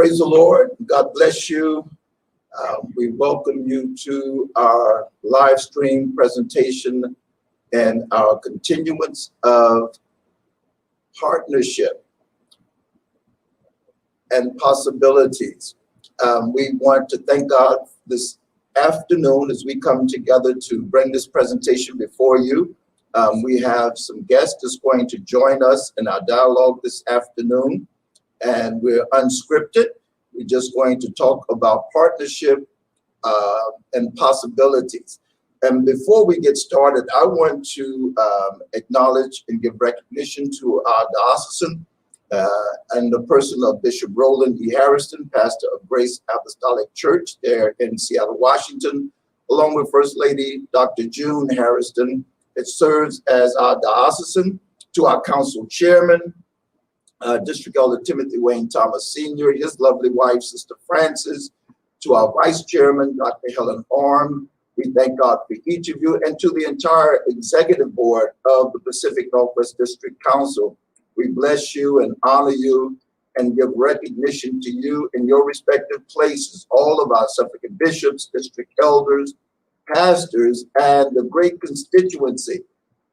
Praise the Lord. God bless you. We welcome you to our live stream presentation and our continuance of partnership and possibilities. We want to thank God this afternoon as we come together to bring this presentation before you. We have some guests that's going to join us in our dialogue this afternoon, and we're unscripted. We're just going to talk about partnership and possibilities. And before we get started, I want to acknowledge and give recognition to our diocesan and the person of Bishop Roland E. Harrison, pastor of Grace Apostolic Church there in Seattle, Washington, along with First Lady Dr. June Harrison. It serves as our diocesan, to our council chairman, District Elder Timothy Wayne Thomas Sr., his lovely wife, Sister Frances, to our vice chairman, Dr. Helen Arm. We thank God for each of you, and to the entire executive board of the Pacific Northwest District Council. We bless you and honor you and give recognition to you in your respective places, all of our suffragan bishops, district elders, pastors, and the great constituency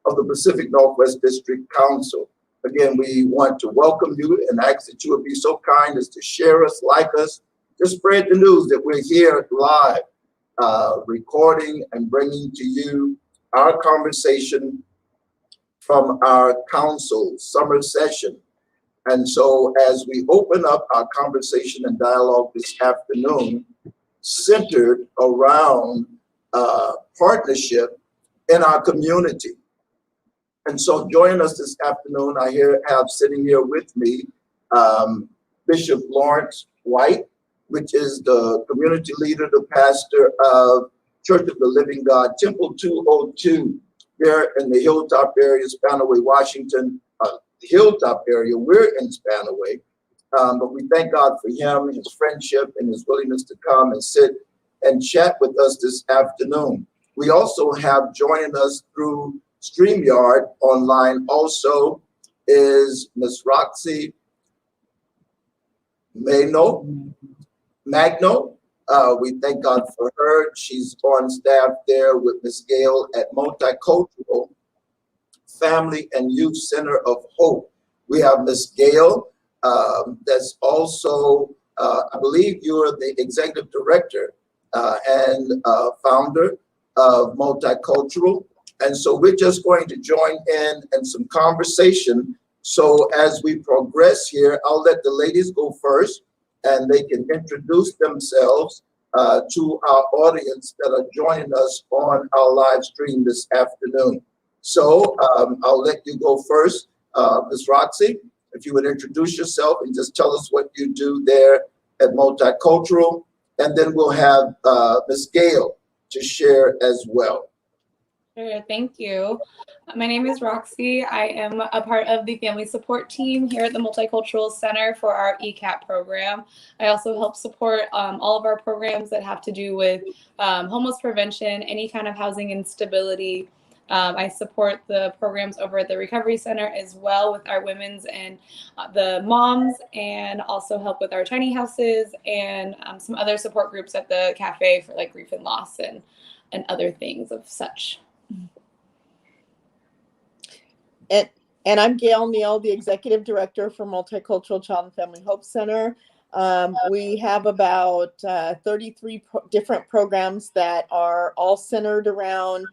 of the Pacific Northwest District Council. Again, we want to welcome you and ask that you would be so kind as to share us, like us, to spread the news that we're here live, recording and bringing to you our conversation from our council summer session. And so as we open up our conversation and dialogue this afternoon, centered around partnership in our community. And so joining us this afternoon, I have sitting here with me Bishop Lawrence White, which is the community leader, the pastor of Church of the Living God, Temple 202, there in the Hilltop area, Spanaway, Washington. Hilltop area, we're in Spanaway, but we thank God for him, his friendship, and his willingness to come and sit and chat with us this afternoon. We also have joining us through StreamYard online also is Miss Roxy Magno. We thank God for her. She's on staff there with Miss Gail at Multicultural Family and Youth Center of Hope. We have Miss Gail, that's also, I believe you're the executive director and founder of Multicultural. And so we're just going to join in some conversation. So as we progress here, I'll let the ladies go first, and they can introduce themselves to our audience that are joining us on our live stream this afternoon. So I'll let you go first, Ms. Roxy, if you would introduce yourself and just tell us what you do there at Multicultural, and then we'll have Ms. Gail to share as well. Sure, thank you. My name is Roxy. I am a part of the family support team here at the Multicultural Center for our ECAP program. I also help support all of our programs that have to do with homeless prevention, any kind of housing instability. I support the programs over at the Recovery Center as well with our women's and the moms, and also help with our tiny houses and some other support groups at the cafe for like grief and loss and other things of such. And I'm Gail Neal, the Executive Director for Multicultural Child and Family Hope Center. We have about 33 different programs that are all centered around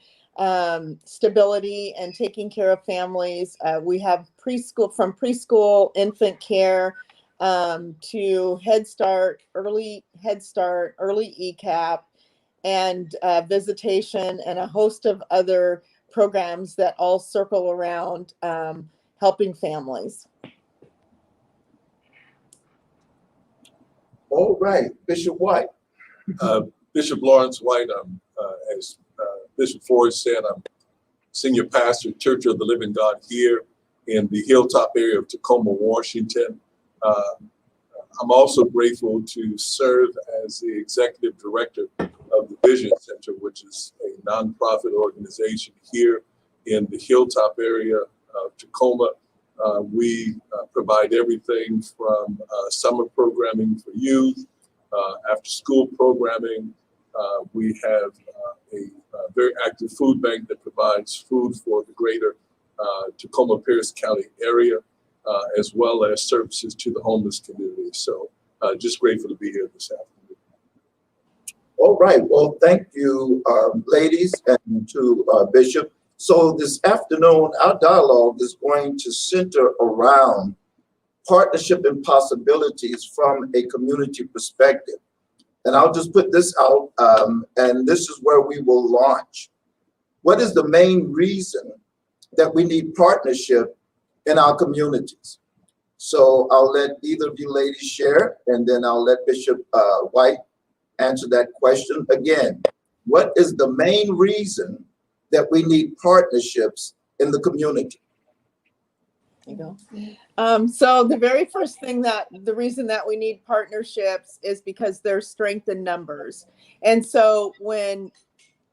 stability and taking care of families. We have preschool, from preschool, infant care, to Head Start, early ECAP, and visitation, and a host of other programs that all circle around helping families. All right, Bishop White. Bishop Lawrence White, as Bishop Ford said, I'm senior pastor at Church of the Living God here in the Hilltop area of Tacoma, Washington. I'm also grateful to serve as the executive director of the Vision Center, which is a nonprofit organization here in the Hilltop area of Tacoma. We provide everything from summer programming for youth, after school programming. We have a very active food bank that provides food for the greater Tacoma-Pierce County area, as well as services to the homeless community. So just grateful to be here this afternoon. All right, well, thank you, ladies, and to Bishop. So this afternoon, our dialogue is going to center around partnership and possibilities from a community perspective. And I'll just put this out, and this is where we will launch. What is the main reason that we need partnership in our communities? So I'll let either of you ladies share, and then I'll let Bishop White answer that question. Again, what is the main reason that we need partnerships in the community? You go. So the very first thing the reason that we need partnerships is because there's strength in numbers. And so when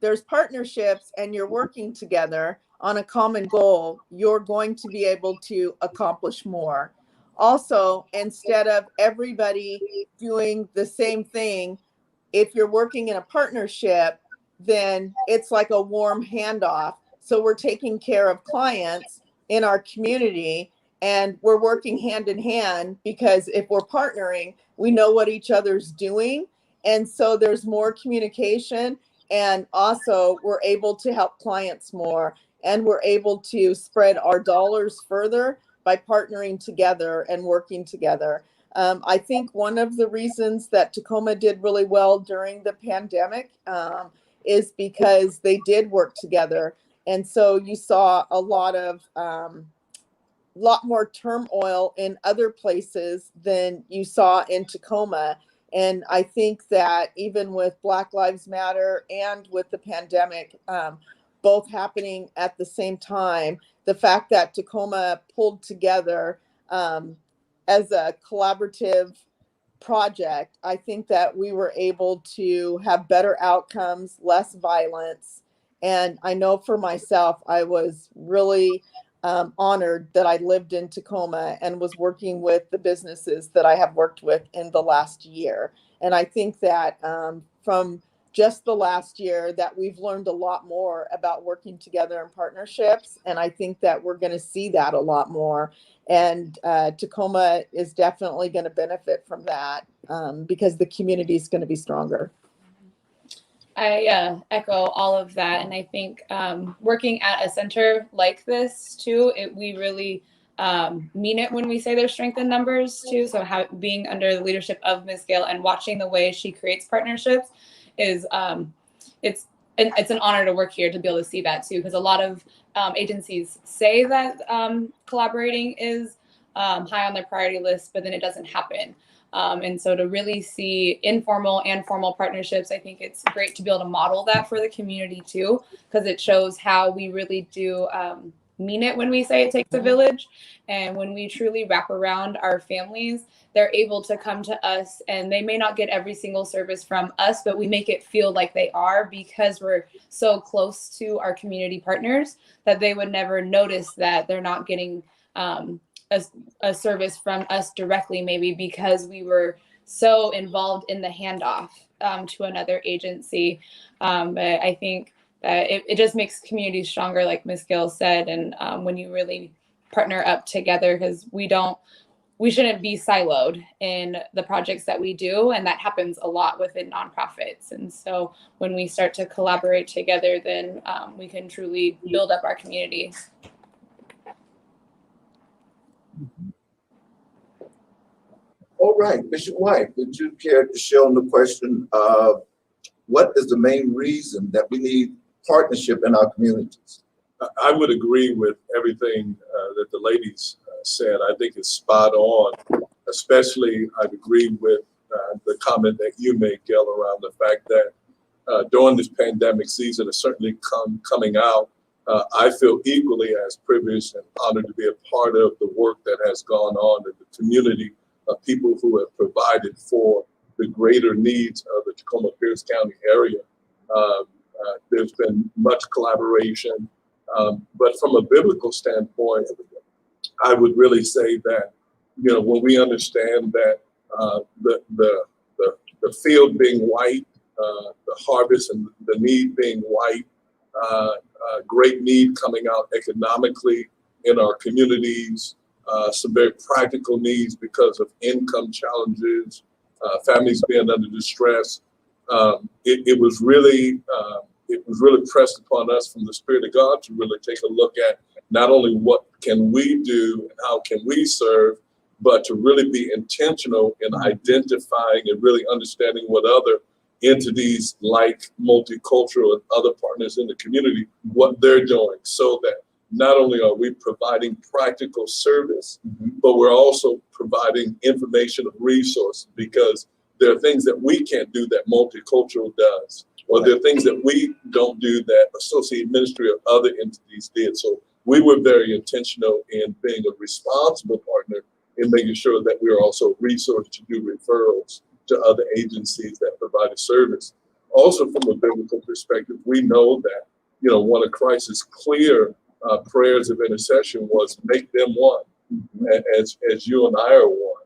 there's partnerships and you're working together on a common goal, you're going to be able to accomplish more. Also, instead of everybody doing the same thing, if you're working in a partnership, then it's like a warm handoff. So we're taking care of clients in our community, and we're working hand in hand, because if we're partnering, we know what each other's doing. And so there's more communication, and also we're able to help clients more, and we're able to spread our dollars further by partnering together and working together. I think one of the reasons that Tacoma did really well during the pandemic is because they did work together. And so you saw a lot more turmoil in other places than you saw in Tacoma. And I think that even with Black Lives Matter and with the pandemic, both happening at the same time, the fact that Tacoma pulled together as a collaborative project, I think that we were able to have better outcomes, less violence. And I know for myself, I was really honored that I lived in Tacoma and was working with the businesses that I have worked with in the last year. And I think that from just the last year that we've learned a lot more about working together in partnerships. And I think that we're going to see that a lot more. And Tacoma is definitely going to benefit from that because the community is going to be stronger. I echo all of that. And I think working at a center like this too, we really mean it when we say there's strength in numbers too. So being under the leadership of Ms. Gail and watching the way she creates partnerships is it's an honor to work here to be able to see that too, because a lot of agencies say that collaborating is high on their priority list, but then it doesn't happen. And so to really see informal and formal partnerships, I think it's great to be able to model that for the community too, because it shows how we really do mean it when we say it takes a village. And when we truly wrap around our families, they're able to come to us, and they may not get every single service from us, but we make it feel like they are, because we're so close to our community partners that they would never notice that they're not getting a service from us directly, maybe because we were so involved in the handoff to another agency. But I think that it just makes communities stronger, like Ms. Gill said, and when you really partner up together, because we shouldn't be siloed in the projects that we do, and that happens a lot within nonprofits. And so when we start to collaborate together, then we can truly build up our communities. All right, Bishop White, would you care to share on the question of what is the main reason that we need partnership in our communities? I would agree with everything that the ladies said. I think it's spot on. Especially, I'd agree with the comment that you made, Gail, around the fact that during this pandemic season, is certainly coming out. I feel equally as privileged and honored to be a part of the work that has gone on in the community of people who have provided for the greater needs of the Tacoma-Pierce County area. There's been much collaboration, but from a biblical standpoint, I would really say that, when we understand that the field being white, the harvest and the need being white, great need coming out economically in our communities, some very practical needs because of income challenges, families being under distress. It was really pressed upon us from the Spirit of God to really take a look at not only what can we do and how can we serve, but to really be intentional in identifying and really understanding what other entities like multicultural and other partners in the community, what they're doing, so that not only are we providing practical service, but we're also providing information of resources, because there are things that we can't do that multicultural does, or there are things that we don't do that associate ministry or other entities did. So we were very intentional in being a responsible partner in making sure that we are also resourced to do referrals to other agencies that provide a service. Also, from a biblical perspective, we know that, one of Christ's clear prayers of intercession was make them one, as you and I are one.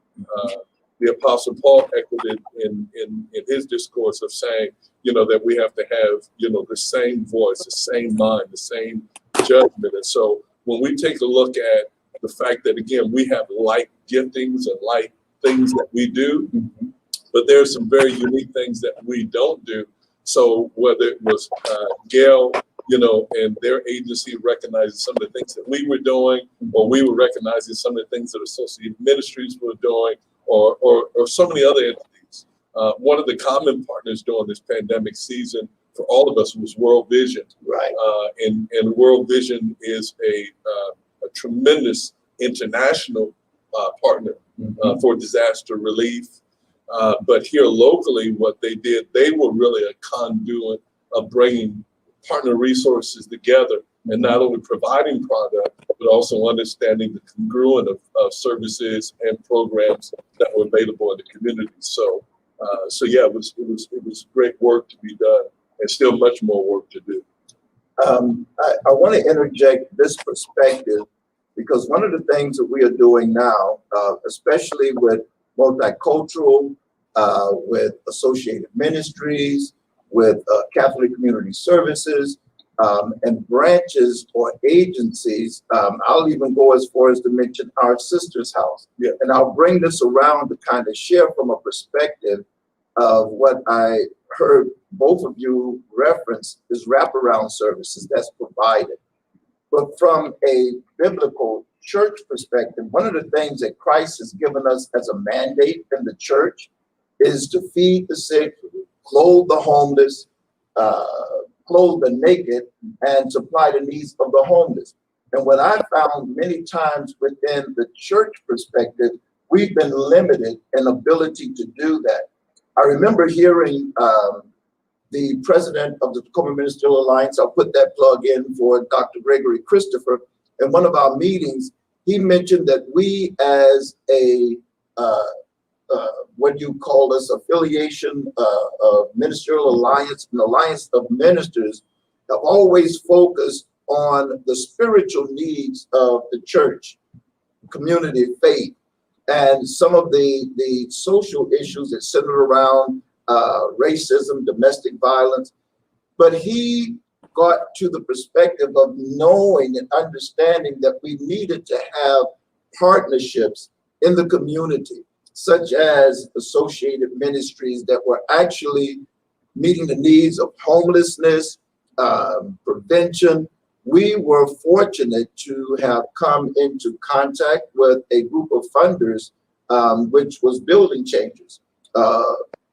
The Apostle Paul echoed it in his discourse of saying, that we have to have, the same voice, the same mind, the same judgment. And so when we take a look at the fact that, again, we have like giftings and like things that we do, but there are some very unique things that we don't do. So whether it was Gail, and their agency recognizing some of the things that we were doing, or we were recognizing some of the things that Associated Ministries were doing, or so many other entities. One of the common partners during this pandemic season for all of us was World Vision. Right. And World Vision is a tremendous international partner for disaster relief. But here locally, what they did, they were really a conduit of bringing partner resources together, and not only providing product, but also understanding the congruent of services and programs that were available in the community. So yeah, it was great work to be done, and still much more work to do. I want to interject this perspective, because one of the things that we are doing now, especially with multicultural, with Associated Ministries, with Catholic Community Services, and branches or agencies. I'll even go as far as to mention our sister's house. Yeah. And I'll bring this around to kind of share from a perspective of what I heard both of you reference is wraparound services that's provided. But from a biblical church perspective, one of the things that Christ has given us as a mandate in the church is to feed the sick, clothe the homeless, clothe the naked, and supply the needs of the homeless. And what I found many times within the church perspective, we've been limited in ability to do that. I remember hearing the president of the Tacoma Ministerial Alliance, I'll put that plug in for Dr. Gregory Christopher, in one of our meetings, he mentioned that we as a what you call us, affiliation of ministerial alliance, an alliance of ministers, have always focused on the spiritual needs of the church, community, faith, and some of the social issues that center around racism, domestic violence. But he got to the perspective of knowing and understanding that we needed to have partnerships in the community, such as Associated Ministries that were actually meeting the needs of homelessness, prevention. We were fortunate to have come into contact with a group of funders, which was Building Changers,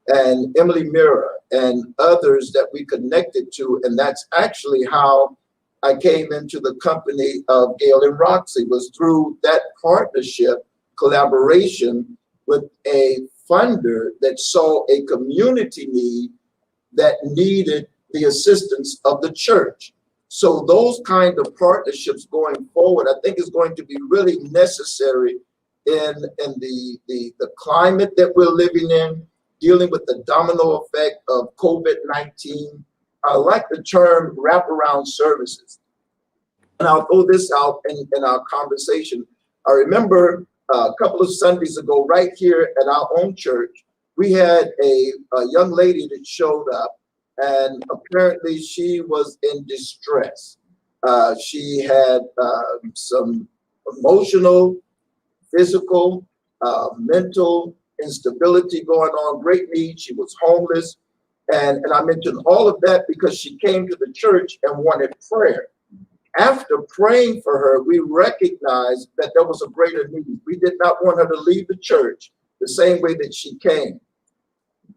and Emily Mira and others that we connected to. And that's actually how I came into the company of Gail and Roxy, was through that partnership, collaboration with a funder that saw a community need that needed the assistance of the church. So those kind of partnerships going forward, I think is going to be really necessary in the climate that we're living in, dealing with the domino effect of COVID-19. I like the term wraparound services. And I'll throw this out in our conversation. I remember a couple of Sundays ago, right here at our own church, we had a young lady that showed up, and apparently she was in distress. She had some emotional, physical, mental instability going on, great need. She was homeless. And I mentioned all of that because she came to the church and wanted prayer. After praying for her, we recognized that there was a greater need. We did not want her to leave the church the same way that she came.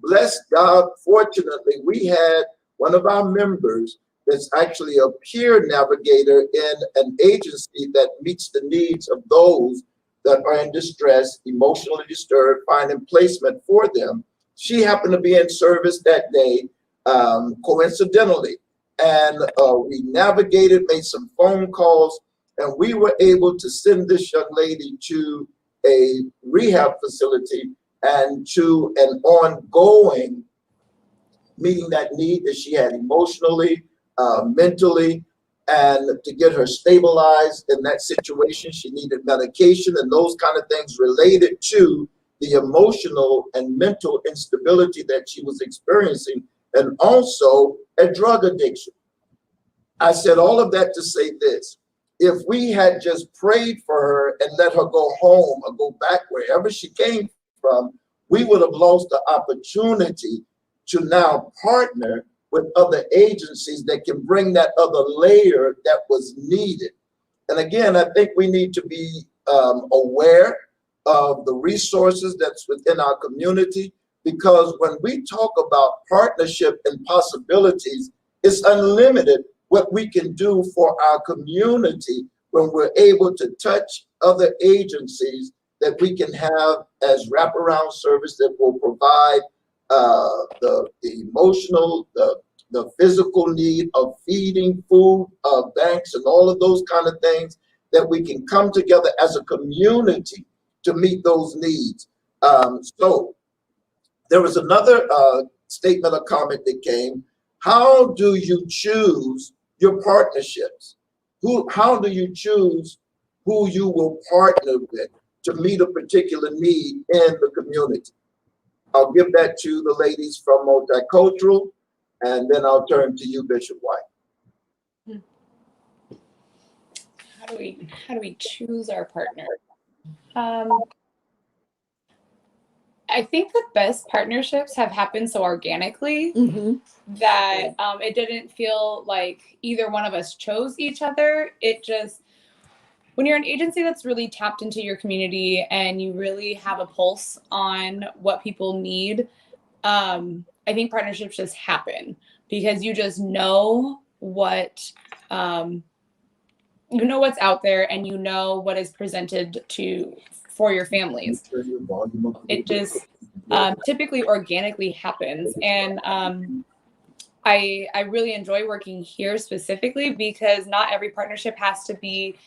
Bless God, fortunately, we had one of our members that's actually a peer navigator in an agency that meets the needs of those that are in distress, emotionally disturbed, finding placement for them. She happened to be in service that day, coincidentally. And we navigated, made some phone calls, and we were able to send this young lady to a rehab facility and to an ongoing meeting that need that she had emotionally, mentally, and to get her stabilized in that situation. She needed medication and those kind of things related to the emotional and mental instability that she was experiencing, and also a drug addiction. I said all of that to say this: if we had just prayed for her and let her go home or go back wherever she came from, we would have lost the opportunity to now partner with other agencies that can bring that other layer that was needed. And again, I think we need to be aware of the resources that's within our community, because when we talk about partnership and possibilities, it's unlimited what we can do for our community when we're able to touch other agencies that we can have as wraparound service that will provide the emotional, the physical need of feeding, food, banks, and all of those kind of things, that we can come together as a community to meet those needs. So there was another statement or comment that came: how do you choose your partnerships? How do you choose who you will partner with to meet a particular need in the community? I'll give that to the ladies from Multicultural, and then I'll turn to you, Bishop White. How do we choose our partner? I think the best partnerships have happened so organically that it didn't feel like either one of us chose each other. It just, when you're an agency that's really tapped into your community and you really have a pulse on what people need, I think partnerships just happen because you just know what, you know what's out there, and you know what is presented for your families. It just typically organically happens. And I really enjoy working here specifically because not every partnership has to be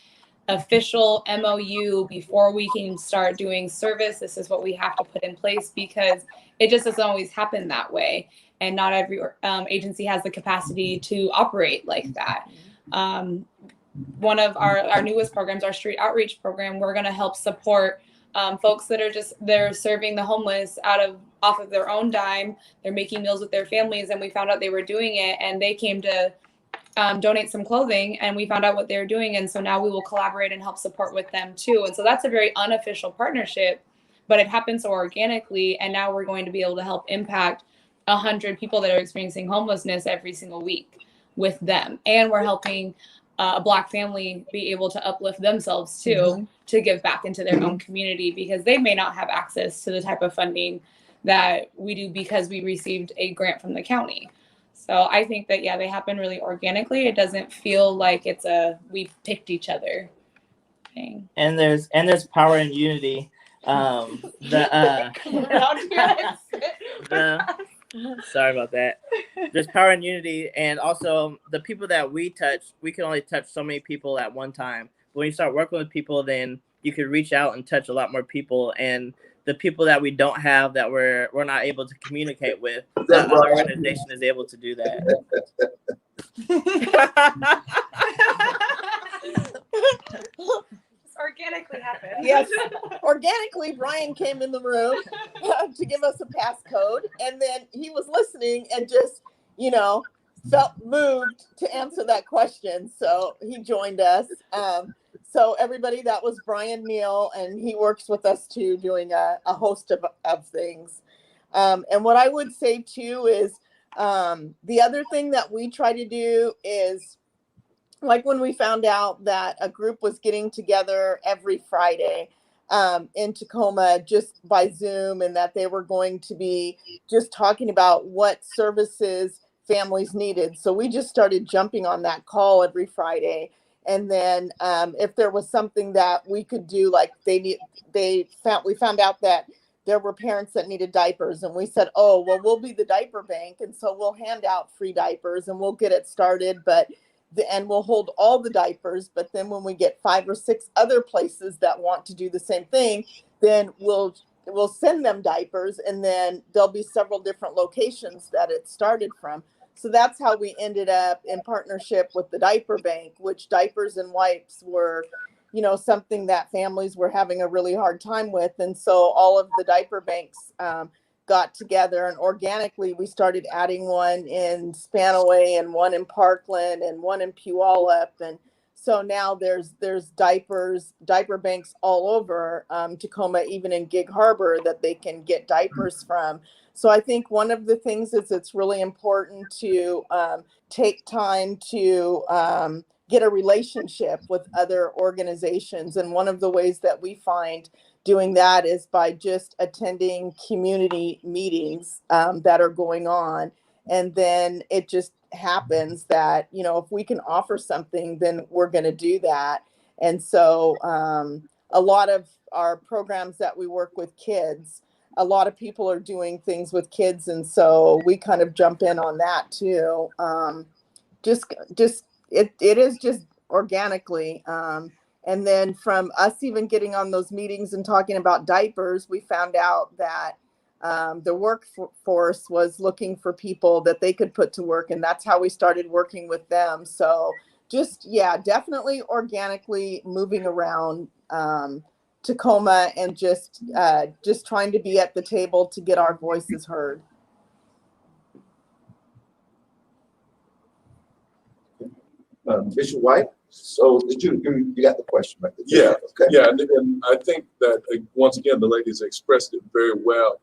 official MOU before we can start doing service. This is what we have to put in place, because it just doesn't always happen that way. And not every agency has the capacity to operate like that. One of our newest programs, our street outreach program, we're going to help support folks that are they're serving the homeless off of their own dime. They're making meals with their families, and we found out they were doing it, and they came to donate some clothing, and we found out what they were doing, and so now we will collaborate and help support with them too. And so that's a very unofficial partnership, but it happens so organically, and now we're going to be able to help impact 100 people that are experiencing homelessness every single week with them, and we're helping a Black family be able to uplift themselves too, to give back into their own community, because they may not have access to the type of funding that we do because we received a grant from the county. So I think that, yeah, they happen really organically. It doesn't feel like it's we picked each other thing. And there's power in unity. Sorry about that. There's power in unity, and also the people that we touch, we can only touch so many people at one time. But when you start working with people, then you can reach out and touch a lot more people. And the people that we don't have, that we're not able to communicate with, that other organization is able to do that. Organically happen. organically, Brian came in the room to give us a passcode, and then he was listening and just, felt moved to answer that question. So he joined us. So everybody, that was Brian Neal, and he works with us too, doing a host of things. And what I would say too is the other thing that we try to do is, like when we found out that a group was getting together every Friday in Tacoma just by Zoom, and that they were going to be just talking about what services families needed. So we just started jumping on that call every Friday. And then if there was something that we could do, like we found out that there were parents that needed diapers, and we said, oh, well, we'll be the diaper bank. And so we'll hand out free diapers and we'll get it started, and we'll hold all the diapers. But then when we get 5 or 6 other places that want to do the same thing, then we'll send them diapers, and then there'll be several different locations that it started from. So that's how we ended up in partnership with the diaper bank, which diapers and wipes were, something that families were having a really hard time with. And so all of the diaper banks got together, and organically we started adding one in Spanaway and one in Parkland and one in Puyallup. And so now there's diaper banks all over Tacoma, even in Gig Harbor, that they can get diapers from. So I think one of the things is it's really important to take time to get a relationship with other organizations. And one of the ways that we find doing that is by just attending community meetings that are going on. And then it just happens that, if we can offer something, then we're going to do that. And so a lot of our programs that we work with kids, a lot of people are doing things with kids. And so we kind of jump in on that too. It is just organically. And then from us even getting on those meetings and talking about diapers, we found out that the workforce was looking for people that they could put to work. And that's how we started working with them. So definitely organically moving around Tacoma, and just trying to be at the table to get our voices heard. Bishop White, so you got the question right there? Yeah, okay. Yeah, and I think that once again the ladies expressed it very well.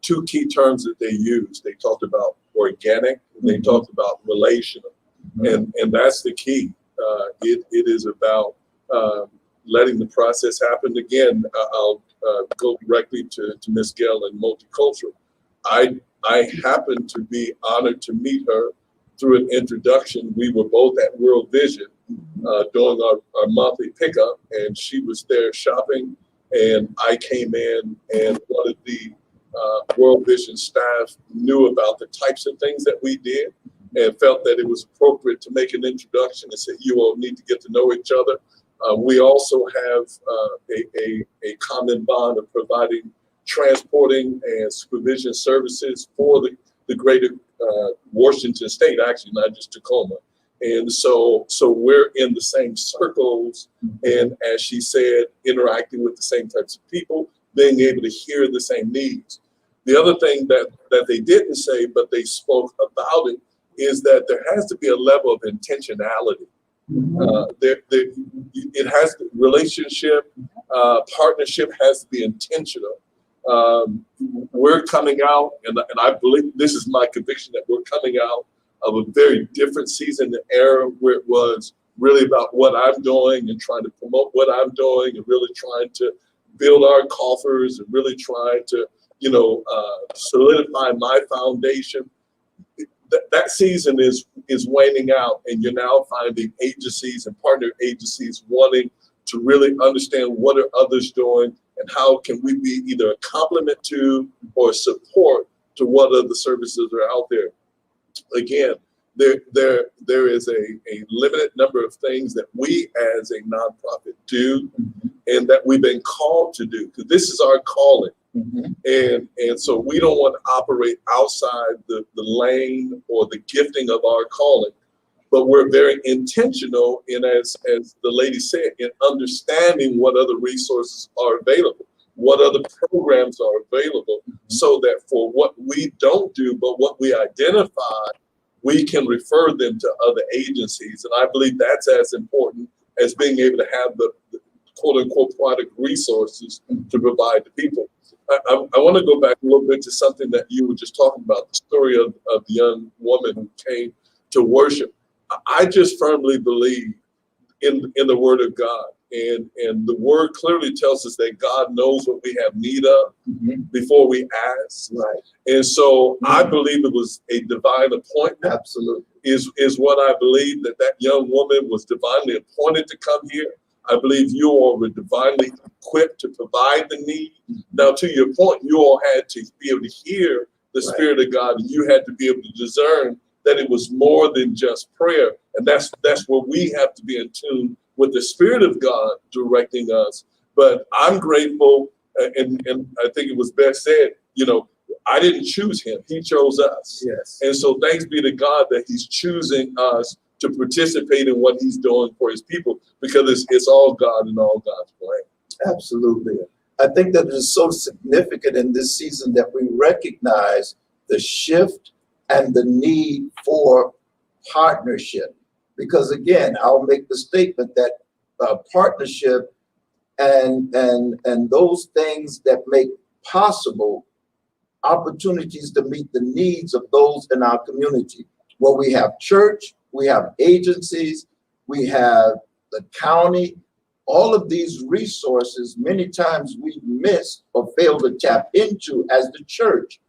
2 key terms that they used. They talked about organic, and they talked about relational, and that's the key. It is about letting the process happen. Again, I'll go directly to Ms. Gail and multicultural. I happened to be honored to meet her through an introduction. We were both at World Vision doing our monthly pickup, and she was there shopping, and I came in, and one of the World Vision staff knew about the types of things that we did and felt that it was appropriate to make an introduction and said, you all need to get to know each other. We also have a common bond of providing transporting and supervision services for the greater Washington state, actually, not just Tacoma. And so we're in the same circles, and as she said, interacting with the same types of people, being able to hear the same needs. The other thing that they didn't say, but they spoke about it, is that there has to be a level of intentionality. It has to, relationship, partnership has to be intentional. We're coming out, and I believe this is my conviction, that we're coming out of a very different season, the era where it was really about what I'm doing and trying to promote what I'm doing, and really trying to build our coffers, and really trying to, solidify my foundation. That season is waning out, and you're now finding agencies and partner agencies wanting to really understand what are others doing, and how can we be either a complement to or support to what other services are out there. Again, there is a limited number of things that we as a nonprofit do, and that we've been called to do, because this is our calling. And so we don't want to operate outside the lane or the gifting of our calling, but we're very intentional in, as the lady said, in understanding what other resources are available. what other programs are available, so that for what we don't do, but what we identify, we can refer them to other agencies. And I believe that's as important as being able to have the quote unquote product resources to provide to people. I want to go back a little bit to something that you were just talking about, the story of the young woman who came to worship. I just firmly believe in the Word of God. And the Word clearly tells us that God knows what we have need of before we ask. Right. And so I believe it was a divine appointment. Absolutely. Is what I believe, that young woman was divinely appointed to come here. I believe you all were divinely equipped to provide the need. Now, to your point, you all had to be able to hear the Spirit of God, and you had to be able to discern that it was more than just prayer. And that's where we have to be in tune with the Spirit of God directing us. But I'm grateful, and I think it was best said, I didn't choose him, he chose us. Yes. And so thanks be to God that he's choosing us to participate in what he's doing for his people, because it's all God and all God's plan. Absolutely. I think that it is so significant in this season that we recognize the shift and the need for partnership. Because again, I'll make the statement that partnership and those things that make possible opportunities to meet the needs of those in our community. Well, we have church, we have agencies, we have the county. All of these resources, many times we miss or fail to tap into as the church.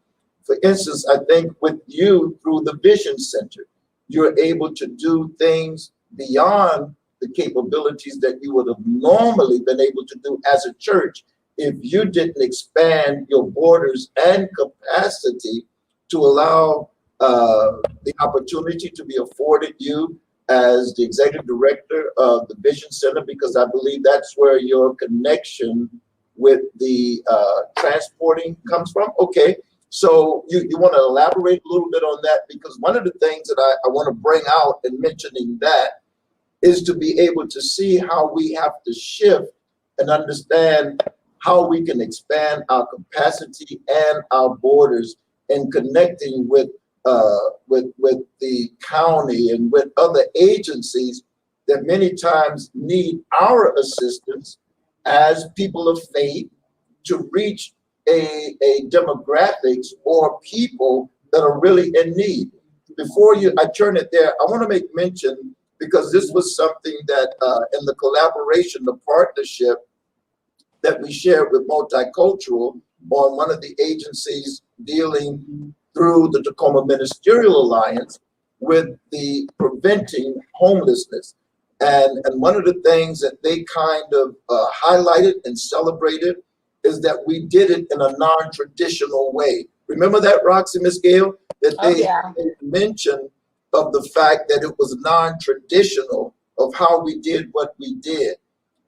For instance, I think with you through the Vision Center, you're able to do things beyond the capabilities that you would have normally been able to do as a church if you didn't expand your borders and capacity to allow the opportunity to be afforded you as the executive director of the Vision Center, because I believe that's where your connection with the transporting comes from. Okay, so you want to elaborate a little bit on that, because one of the things that I want to bring out in mentioning that is to be able to see how we have to shift and understand how we can expand our capacity and our borders and connecting with the county and with other agencies that many times need our assistance as people of faith to reach a demographics or people that are really in need. Before I turn it there, I want to make mention, because this was something that in the collaboration, the partnership that we shared with Multicultural on one of the agencies dealing through the Tacoma Ministerial Alliance with the preventing homelessness. And one of the things that they kind of highlighted and celebrated is that we did it in a non-traditional way. Remember that, Roxy, Miss Gail? That they mentioned of the fact that it was non-traditional of how we did what we did.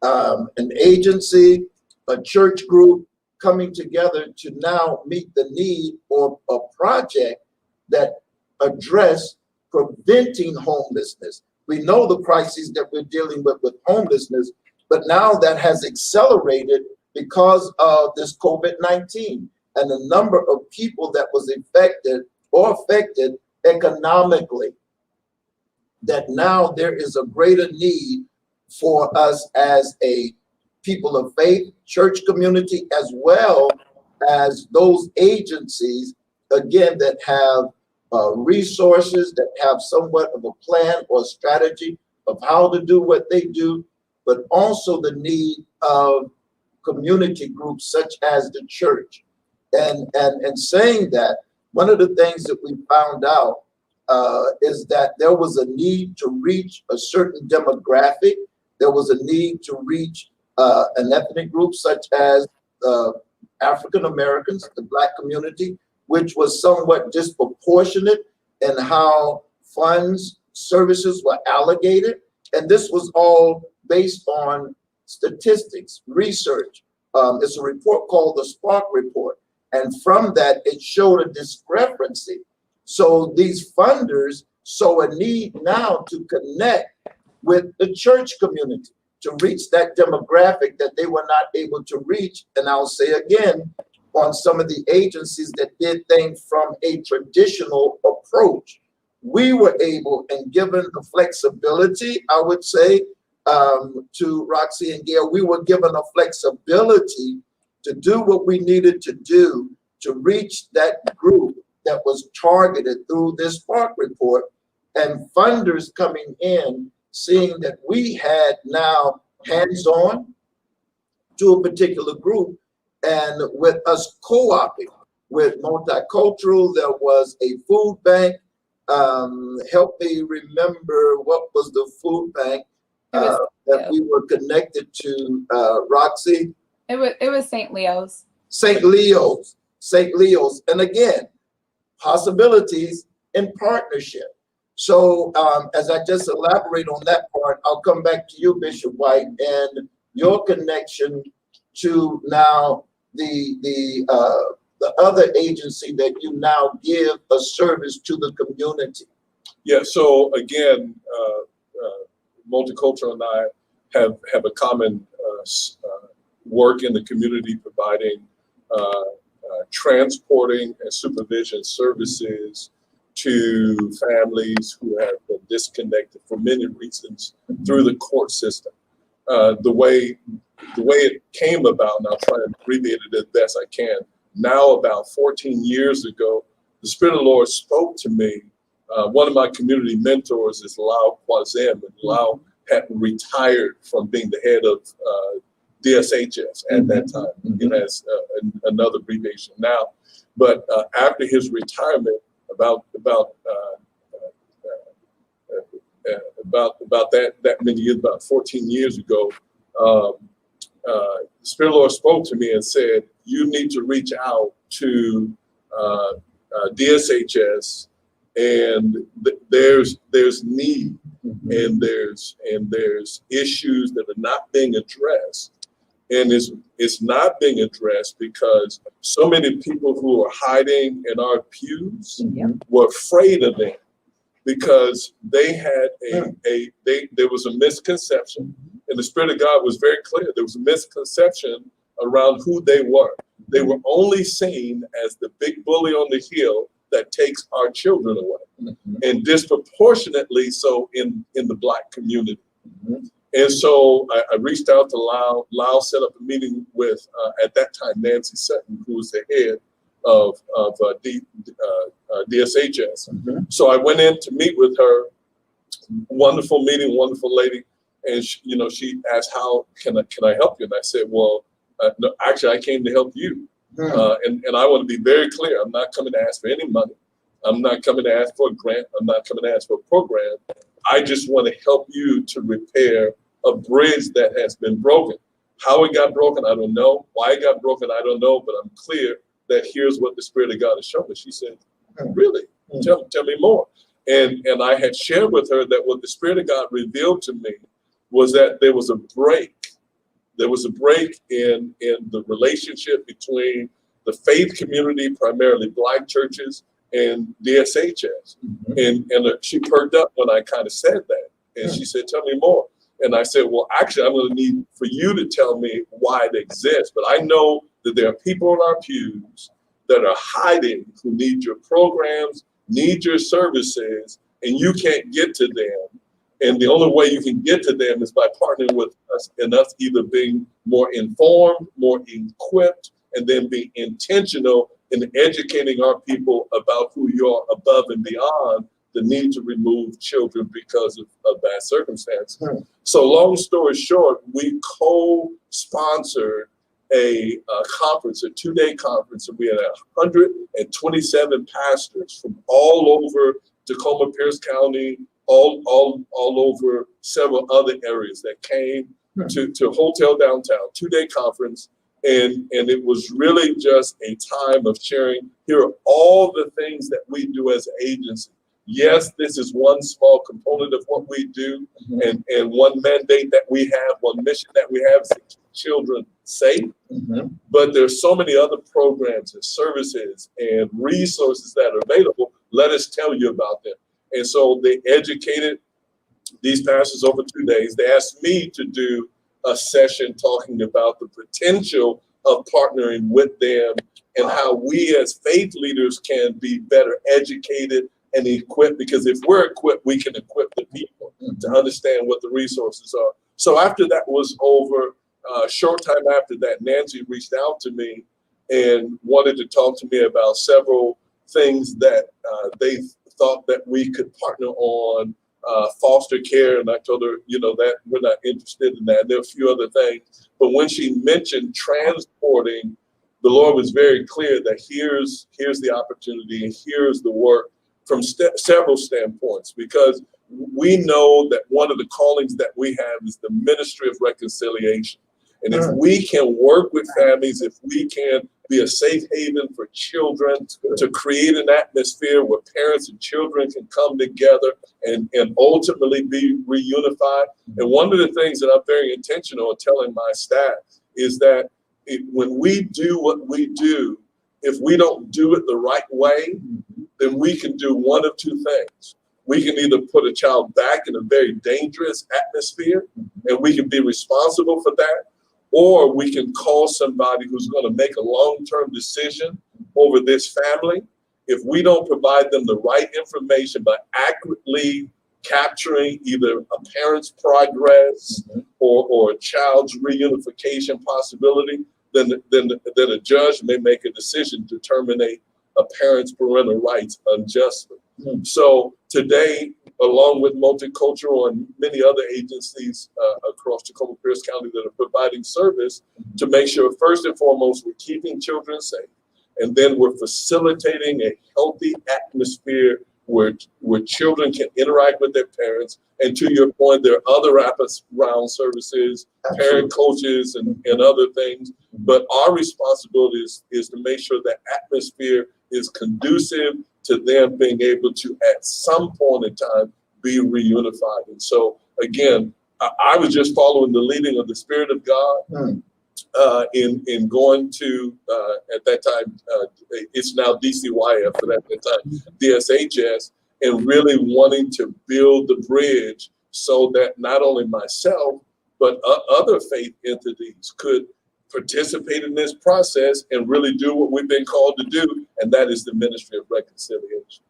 An agency, a church group coming together to now meet the need or a project that address preventing homelessness. We know the crises that we're dealing with homelessness, but now that has accelerated because of this COVID-19 and the number of people that was affected economically, that now there is a greater need for us as a people of faith, church community, as well as those agencies, again, that have resources, that have somewhat of a plan or strategy of how to do what they do, but also the need of community groups such as the church. And saying that, one of the things that we found out is that there was a need to reach a certain demographic. There was a need to reach an ethnic group such as African Americans, the Black community, which was somewhat disproportionate in how funds, services were allocated. And this was all based on statistics, research. It's a report called the Spark Report. And from that, it showed a discrepancy. So these funders saw a need now to connect with the church community. to reach that demographic that they were not able to reach. And I'll say again, on some of the agencies that did things from a traditional approach, we were able, and given the flexibility, I would say, to Roxy and Gail, we were given a flexibility to do what we needed to do to reach that group that was targeted through this park report, and funders coming in, seeing that we had now hands-on to a particular group, and with us co-oping with multicultural, there was a food bank. Help me remember, what was the food bank that we were connected to, Roxy? It was St. Leo's. St. Leo's. And again, possibilities in partnership. So as I just elaborate on that part, I'll come back to you, Bishop White, and your connection to now the other agency that you now give a service to the community. Yeah, so again, Multicultural and I have a common work in the community, providing transporting and supervision services to families who have been disconnected for many reasons through the court system. The way it came about, and I'll try and abbreviate it as best I can. Now, about 14 years ago, the Spirit of the Lord spoke to me. One of my community mentors is Lau Kwazem, and Lau had retired from being the head of DSHS at that time. It has another abbreviation now, but after his retirement, about that many years, about 14 years ago, the Spirit of the Lord spoke to me and said, "You need to reach out to DSHS, and there's need, and there's issues that are not being addressed, and it's not being addressed because so many people who are hiding in our pews were afraid of them, because they had there was a misconception, and the Spirit of God was very clear. There was a misconception around who they were. They were only seen as the big bully on the hill that takes our children away, and disproportionately so in the Black community." And so I reached out to Lau. Lau set up a meeting with, at that time, Nancy Sutton, who was the head of DSHS. So I went in to meet with her. Wonderful meeting, wonderful lady. And she asked, "How can I help you?" And I said, "Well, no, actually, I came to help you." And I want to be very clear. I'm not coming to ask for any money. I'm not coming to ask for a grant. I'm not coming to ask for a program. I just want to help you to repair a bridge that has been broken. How it got broken, I don't know. Why it got broken, I don't know. But I'm clear that here's what the Spirit of God has shown me. She said, "Really? Tell me more." And I had shared with her that what the Spirit of God revealed to me was that there was a break. There was a break in the relationship between the faith community, primarily Black churches, and DSHS. And she perked up when I kind of said that. And she said, "Tell me more." And I said, "Well, actually, I'm going to need for you to tell me why it exists. But I know that there are people in our pews that are hiding, who need your programs, need your services, and you can't get to them. And the only way you can get to them is by partnering with us, and us either being more informed, more equipped, and then being intentional in educating our people about who you are above and beyond the need to remove children because of bad circumstances." So long story short, we co-sponsored a conference, a 2-day conference, and we had 127 pastors from all over Tacoma, Pierce County, all over several other areas that came to Hotel Downtown, 2-day conference. And it was really just a time of sharing, here are all the things that we do as an agency. Yes, this is one small component of what we do, and one mandate that we have, one mission that we have is to keep children safe. But there's so many other programs and services and resources that are available. Let us tell you about them. And so they educated these pastors over 2 days, they asked me to do a session talking about the potential of partnering with them and how we as faith leaders can be better educated and equipped, because if we're equipped, we can equip the people to understand what the resources are. So after that was over, a short time after that, Nancy reached out to me and wanted to talk to me about several things that they thought that we could partner on, foster care. And I told her, that we're not interested in that. There are a few other things. But when she mentioned transporting, the Lord was very clear that here's the opportunity and here's the work from several standpoints, because we know that one of the callings that we have is the ministry of reconciliation. And if we can work with families, if we can be a safe haven for children, to create an atmosphere where parents and children can come together and ultimately be reunified. And one of the things that I'm very intentional in telling my staff is that when we do what we do, if we don't do it the right way, then we can do one of two things. We can either put a child back in a very dangerous atmosphere, and we can be responsible for that, or we can call somebody who's going to make a long-term decision over this family. If we don't provide them the right information by accurately capturing either a parent's progress or a child's reunification possibility, then a judge may make a decision to terminate a parent's parental rights unjustly. So today, along with Multicultural and many other agencies across Tacoma Pierce County that are providing service to make sure, first and foremost, we're keeping children safe, and then we're facilitating a healthy atmosphere where children can interact with their parents. And to your point, there are other wraparound services, parent coaches, and other things. But our responsibility is to make sure that atmosphere is conducive to them being able to, at some point in time, be reunified. And so, again, I was just following the leading of the Spirit of God in going to, at that time, it's now DCYF, but at that time, DSHS, and really wanting to build the bridge so that not only myself, but other faith entities could participate in this process and really do what we've been called to do, and that is the ministry of reconciliation.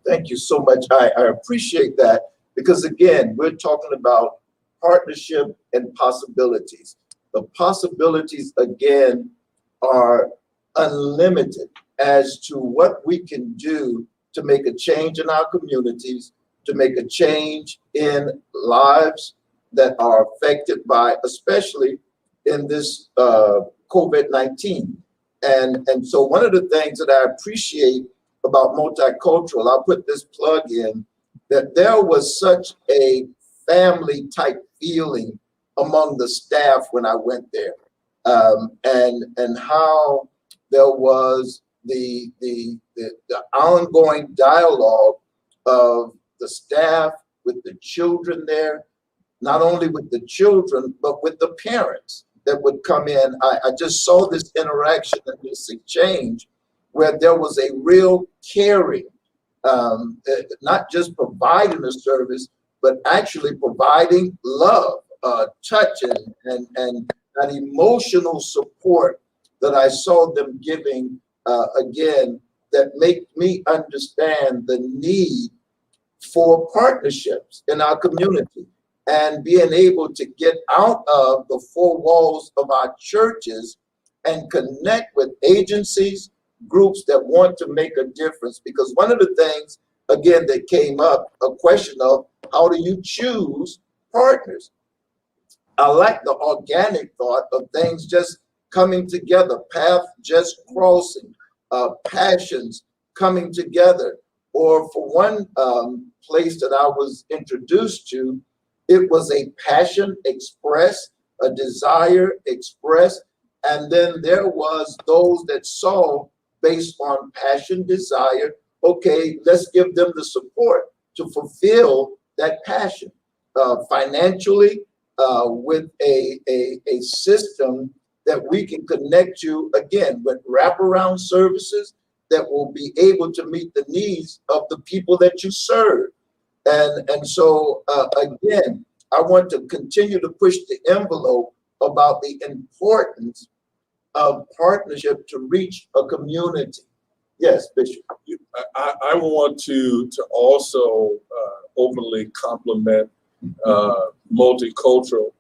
Thank you so much. I appreciate that, because again, we're talking about partnership and possibilities. The possibilities, again, are unlimited as to what we can do to make a change in our communities, to make a change in lives that are affected by, especially in this COVID-19. And so one of the things that I appreciate about Multicultural, I'll put this plug in, that there was such a family type feeling among the staff when I went there, and how there was the ongoing dialogue of the staff with the children there, not only with the children, but with the parents that would come in. I just saw this interaction and this exchange where there was a real caring, not just providing a service, but actually providing love, touch, and that emotional support that I saw them giving, again, that make me understand the need for partnerships in our community and being able to get out of the four walls of our churches and connect with agencies, groups that want to make a difference. Because one of the things, again, that came up, a question of how do you choose partners? I like the organic thought of things just coming together, path just crossing, passions coming together. Or for one place that I was introduced to, it was a passion expressed, a desire expressed, and then there was those that saw based on passion, desire, okay, let's give them the support to fulfill that passion financially, with a system that we can connect you, again, with wraparound services that will be able to meet the needs of the people that you serve. And so again, I want to continue to push the envelope about the importance of partnership to reach a community. Yes, Bishop. I want to also openly compliment multicultural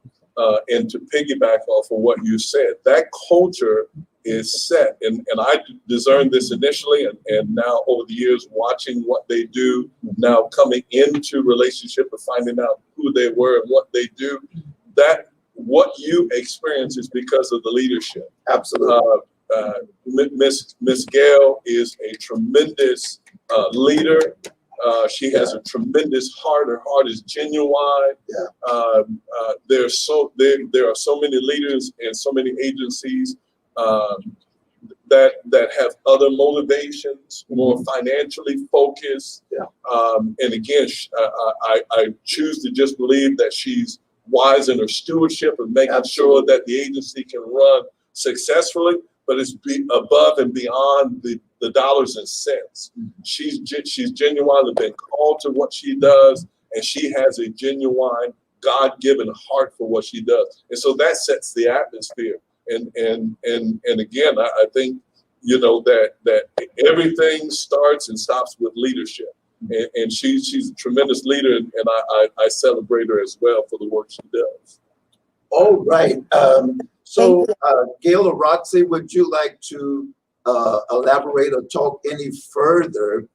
and to piggyback off of what you said. That culture is set, and I discerned this initially, and now over the years watching what they do, now coming into relationship and finding out who they were and what they do, that what you experience is because of the leadership. Absolutely. Miss Gail is a tremendous leader. She has a tremendous heart. Her heart is genuine. Yeah. There are so many leaders and so many agencies that have other motivations, more financially focused. Yeah. And again, I choose to just believe that she's wise in her stewardship and making sure that the agency can run successfully, but it's above and beyond the dollars and cents. She's genuinely been called to what she does, and she has a genuine God-given heart for what she does. And so that sets the atmosphere. And again, I think, you know, that everything starts and stops with leadership. And she's a tremendous leader, and I celebrate her as well for the work she does. All right. So Gail or Roxy, would you like to elaborate or talk any further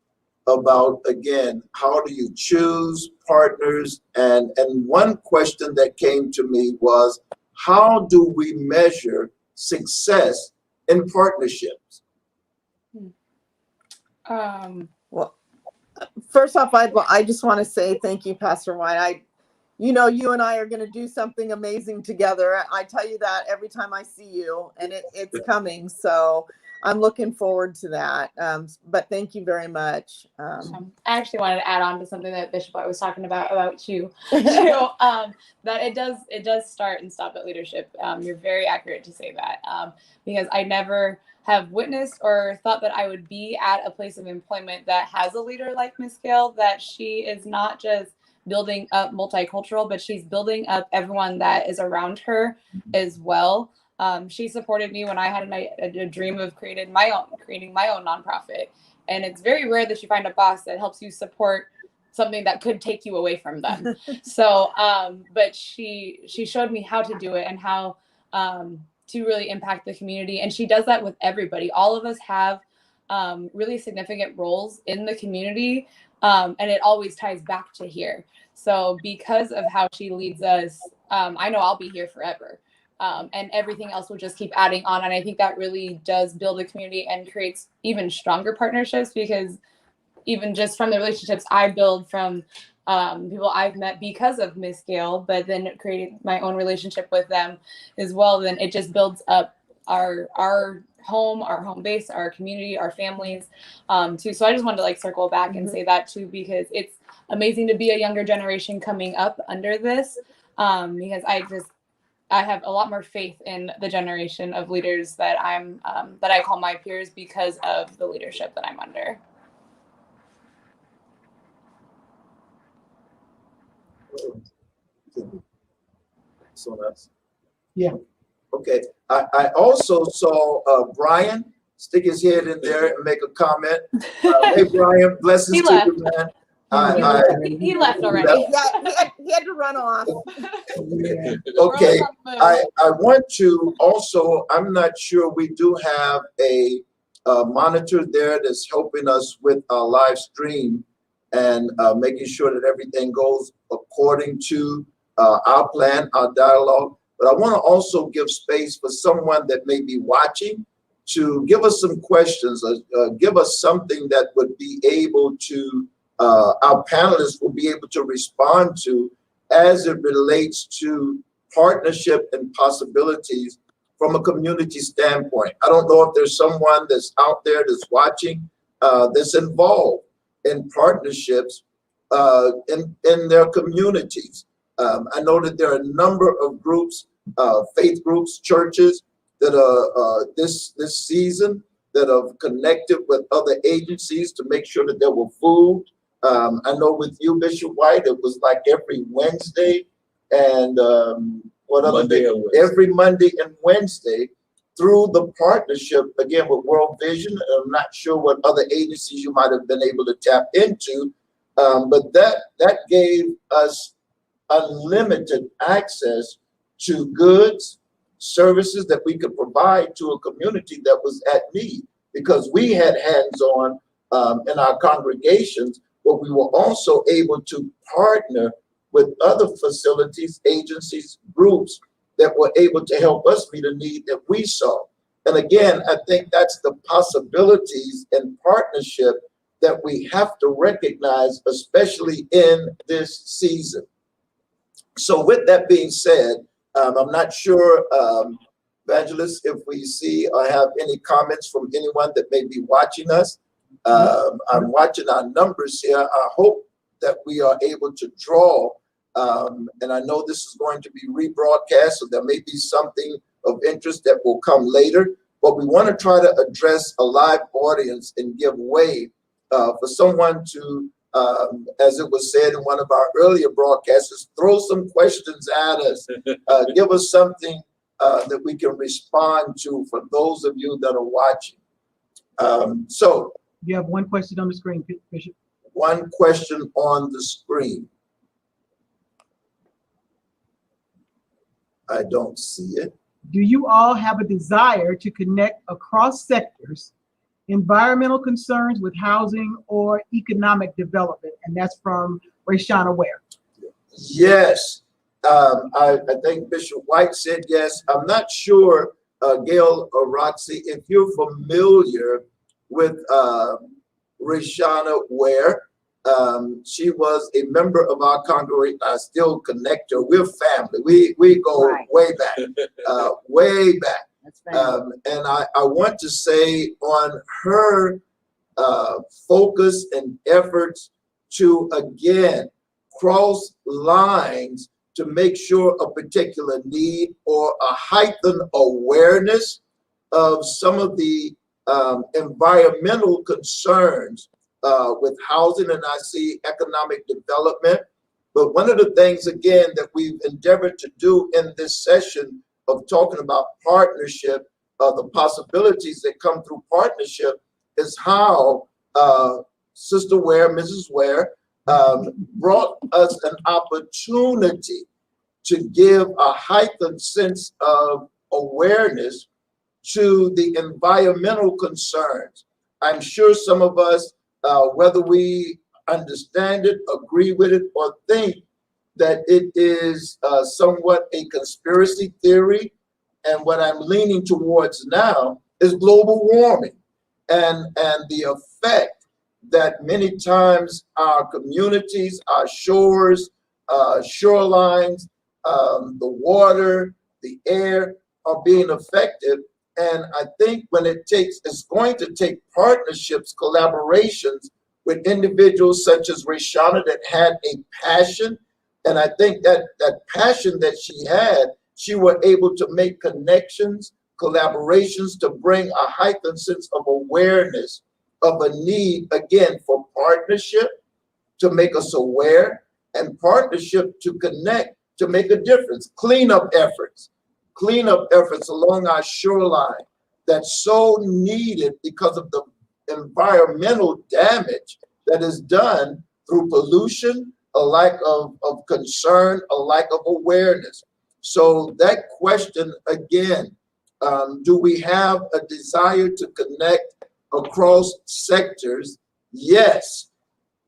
about, again, how do you choose partners? And one question that came to me was, how do we measure success in partnerships? Well, first off, I just want to say thank you, Pastor White. You know, you and I are going to do something amazing together. I tell you that every time I see you, and it's coming. So I'm looking forward to that. But thank you very much. I actually wanted to add on to something that Bishop was talking about you, too, that it does start and stop at leadership. You're very accurate to say that, because I never have witnessed or thought that I would be at a place of employment that has a leader like Miss Gail, that she is not just building up multicultural, but she's building up everyone that is around her as well. She supported me when I had a dream of creating my own nonprofit. And it's very rare that you find a boss that helps you support something that could take you away from them. So, but she showed me how to do it and how to really impact the community. And she does that with everybody. All of us have really significant roles in the community. And it always ties back to here. So because of how she leads us, I know I'll be here forever. And everything else will just keep adding on. And I think that really does build a community and creates even stronger partnerships, because even just from the relationships I build from people I've met because of Miss Gail, but then creating my own relationship with them as well, then it just builds up our home base, our community, our families too. So I just wanted to circle back and say that too, because it's amazing to be a younger generation coming up under this, because I have a lot more faith in the generation of leaders that that I call my peers because of the leadership that I'm under. So that's, yeah. Okay. I also saw Brian stick his head in there and make a comment. Hey, Brian, blessings to you, man. He left already. Yeah, he had to run off. Okay, I want to also, I'm not sure, we do have a monitor there that's helping us with our live stream and making sure that everything goes according to our plan, our dialogue. But I want to also give space for someone that may be watching to give us some questions, give us something that would be able to, our panelists will be able to respond to as it relates to partnership and possibilities from a community standpoint. I don't know if there's someone that's out there that's watching that's involved in partnerships in their communities. I know that there are a number of groups, faith groups, churches that are this season that have connected with other agencies to make sure that there were food I know with you, Bishop White, it was like every Wednesday and what other Monday day? and Wednesday. Every Monday and Wednesday through the partnership, again, with World Vision. I'm not sure what other agencies you might have been able to tap into, but that gave us unlimited access to goods, services that we could provide to a community that was at need, because we had hands-on in our congregations, but we were also able to partner with other facilities, agencies, groups that were able to help us meet a need that we saw. And again, I think that's the possibilities and partnership that we have to recognize, especially in this season. So with that being said, I'm not sure, Evangelist, if we see or have any comments from anyone that may be watching us. I'm watching our numbers here. I hope that we are able to draw, and I know this is going to be rebroadcast, so there may be something of interest that will come later, but we want to try to address a live audience and give way for someone to, as it was said in one of our earlier broadcasts, throw some questions at us, give us something that we can respond to for those of you that are watching. So You have one question on the screen, Bishop. one question on the screen. I don't see it. Do you all have a desire to connect across sectors, environmental concerns with housing or economic development? And that's from Rayshana Ware. Yes. I think Bishop White said yes. I'm not sure, Gail or Roxy, if you're familiar with Rayshana Ware. She was a member of our congregation. I still connect her. We're family. We go Right. way back, way back. That's right. And I want to say on her focus and efforts to, again, cross lines to make sure a particular need or a heightened awareness of some of the environmental concerns with housing, and I see economic development. But one of the things, again, that we've endeavored to do in this session of talking about partnership, the possibilities that come through partnership, is how Sister Ware, Mrs. Ware, brought us an opportunity to give a heightened sense of awareness to the environmental concerns. I'm sure some of us, whether we understand it, agree with it, or think that it is somewhat a conspiracy theory, and what I'm leaning towards now is global warming and the effect that many times our communities, our shores, shorelines, the water, the air are being affected. And I think when it's going to take partnerships, collaborations with individuals such as Rayshana that had a passion. And I think that passion that she had, she was able to make connections, collaborations to bring a heightened sense of awareness of a need, again, for partnership to make us aware, and partnership to connect, to make a difference. Cleanup efforts along our shoreline that's so needed because of the environmental damage that is done through pollution, a lack of concern, a lack of awareness. So that question again, do we have a desire to connect across sectors? Yes.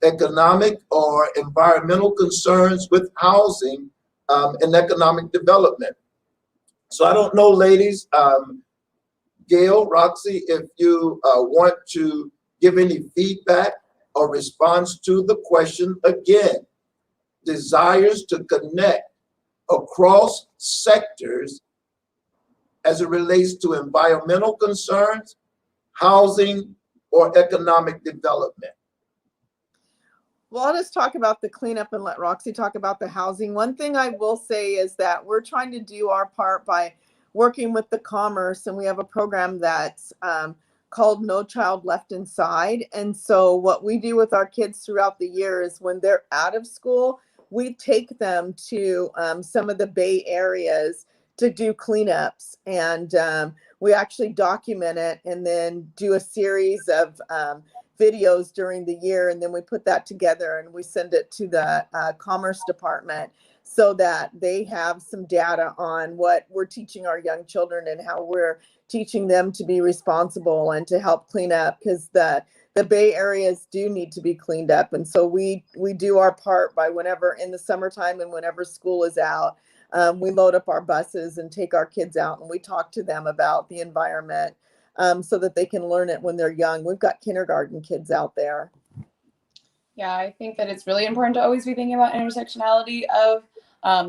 Economic or environmental concerns with housing and economic development. So I don't know, ladies, Gail, Roxy, if you want to give any feedback or response to the question. Again, desires to connect across sectors as it relates to environmental concerns, housing, or economic development. Well, I'll just talk about the cleanup and let Roxy talk about the housing. One thing I will say is that we're trying to do our part by working with the commerce, and we have a program that's called No Child Left Inside. And so what we do with our kids throughout the year is when they're out of school, we take them to some of the Bay areas to do cleanups. And we actually document it and then do a series of videos during the year. And then we put that together and we send it to the Commerce Department so that they have some data on what we're teaching our young children and how we're teaching them to be responsible and to help clean up, because the Bay areas do need to be cleaned up. And so we do our part by whenever in the summertime and whenever school is out, we load up our buses and take our kids out and we talk to them about the environment so that they can learn it when they're young. We've got kindergarten kids out there. Yeah, I think that it's really important to always be thinking about intersectionality of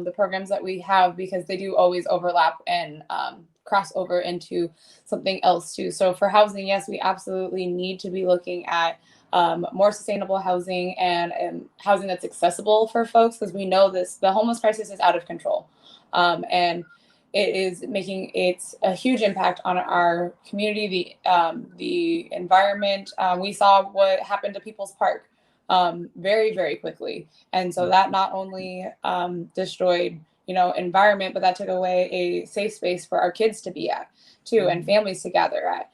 the programs that we have, because they do always overlap and cross over into something else too. So for housing, yes, we absolutely need to be looking at more sustainable housing and housing that's accessible for folks, because we know the homeless crisis is out of control. And it is making a huge impact on our community, the environment. We saw what happened to People's Park very, very quickly. And so that not only destroyed, environment, but that took away a safe space for our kids to be at too, and families to gather at.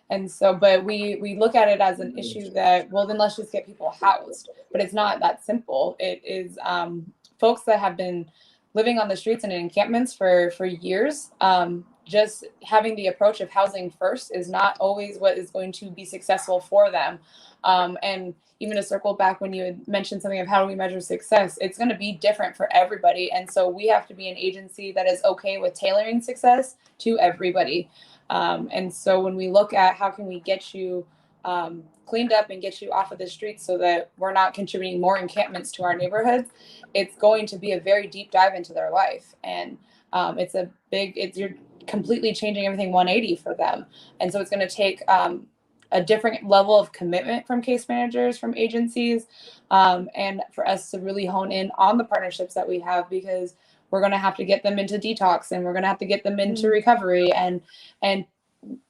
And so, but we look at it as an issue that, well, then let's just get people housed. But it's not that simple. It is folks that have been living on the streets and in encampments for years. Just having the approach of housing first is not always what is going to be successful for them. And even to circle back when you had mentioned something of how do we measure success, it's going to be different for everybody. And so we have to be an agency that is okay with tailoring success to everybody. And so when we look at how can we get you cleaned up and get you off of the streets so that we're not contributing more encampments to our neighborhoods, it's going to be a very deep dive into their life. And you're completely changing everything 180 for them. And so it's going to take a different level of commitment from case managers, from agencies, and for us to really hone in on the partnerships that we have, because we're going to have to get them into detox and we're going to have to get them into recovery and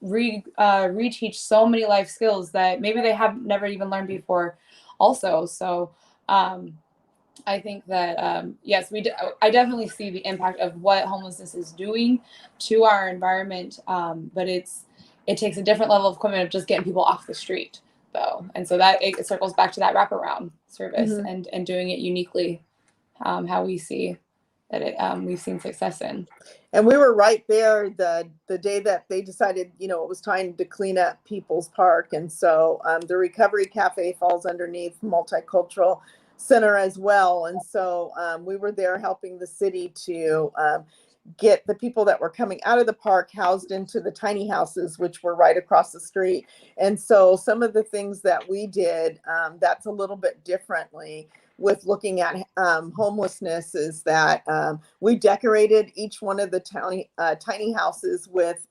reteach so many life skills that maybe they have never even learned before also. So I think that, yes, I definitely see the impact of what homelessness is doing to our environment, but it takes a different level of commitment of just getting people off the street, though. And so that it circles back to that wraparound service and doing it uniquely, how we see that we've seen success in. And we were right there the day that they decided, it was time to clean up People's Park. And so the Recovery Cafe falls underneath Multicultural Center as well. And so we were there helping the city to get the people that were coming out of the park housed into the tiny houses, which were right across the street. And so some of the things that we did that's a little bit differently with looking at homelessness is that we decorated each one of the tiny houses with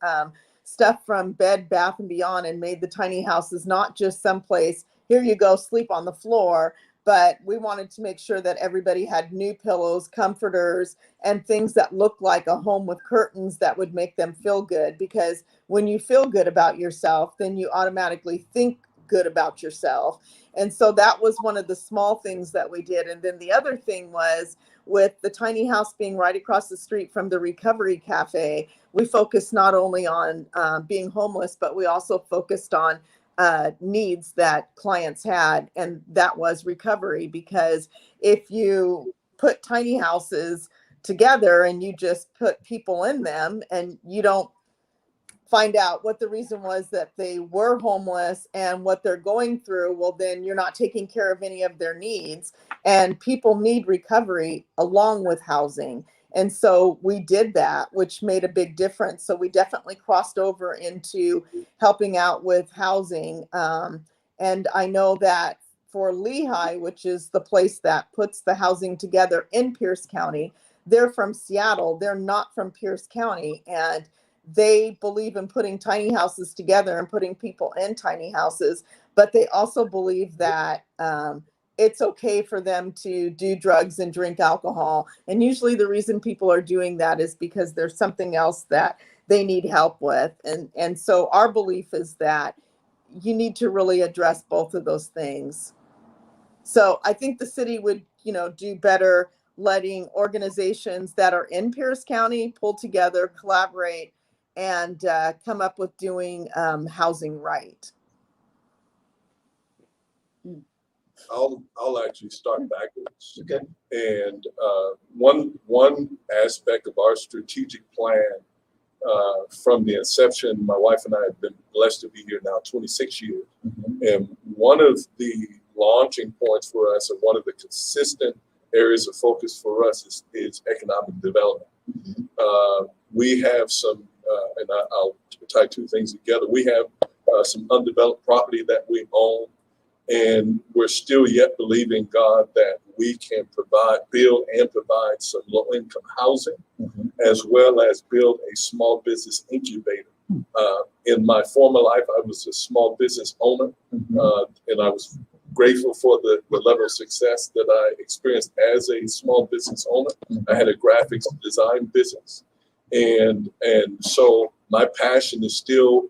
stuff from Bed Bath & Beyond, and made the tiny houses not just someplace, here you go, sleep on the floor, but we wanted to make sure that everybody had new pillows, comforters, and things that looked like a home with curtains that would make them feel good. Because when you feel good about yourself, then you automatically think good about yourself. And so that was one of the small things that we did. And then the other thing was, with the tiny house being right across the street from the Recovery Cafe, we focused not only on being homeless, but we also focused on needs that clients had, and that was recovery. Because if you put tiny houses together and you just put people in them and you don't find out what the reason was that they were homeless and what they're going through, well, then you're not taking care of any of their needs. And people need recovery along with housing. And so we did that, which made a big difference. So we definitely crossed over into helping out with housing. And I know that for Lehigh, which is the place that puts the housing together in Pierce County, they're from Seattle. They're not from Pierce County. And they believe in putting tiny houses together and putting people in tiny houses. But they also believe that it's okay for them to do drugs and drink alcohol. And usually the reason people are doing that is because there's something else that they need help with. And so our belief is that you need to really address both of those things. So I think the city would, do better letting organizations that are in Pierce County pull together, collaborate, and come up with doing housing right. I'll actually start backwards. Okay. And one aspect of our strategic plan from the inception, my wife and I have been blessed to be here now 26 years. And one of the launching points for us, and one of the consistent areas of focus for us is economic development. We have some, and I'll tie two things together. We have some undeveloped property that we own, and we're still yet believing God that we can build and provide some low-income housing, as well as build a small business incubator. In my former life, I was a small business owner, and I was grateful for the level of success that I experienced as a small business owner. I had a graphics design business, and so my passion is still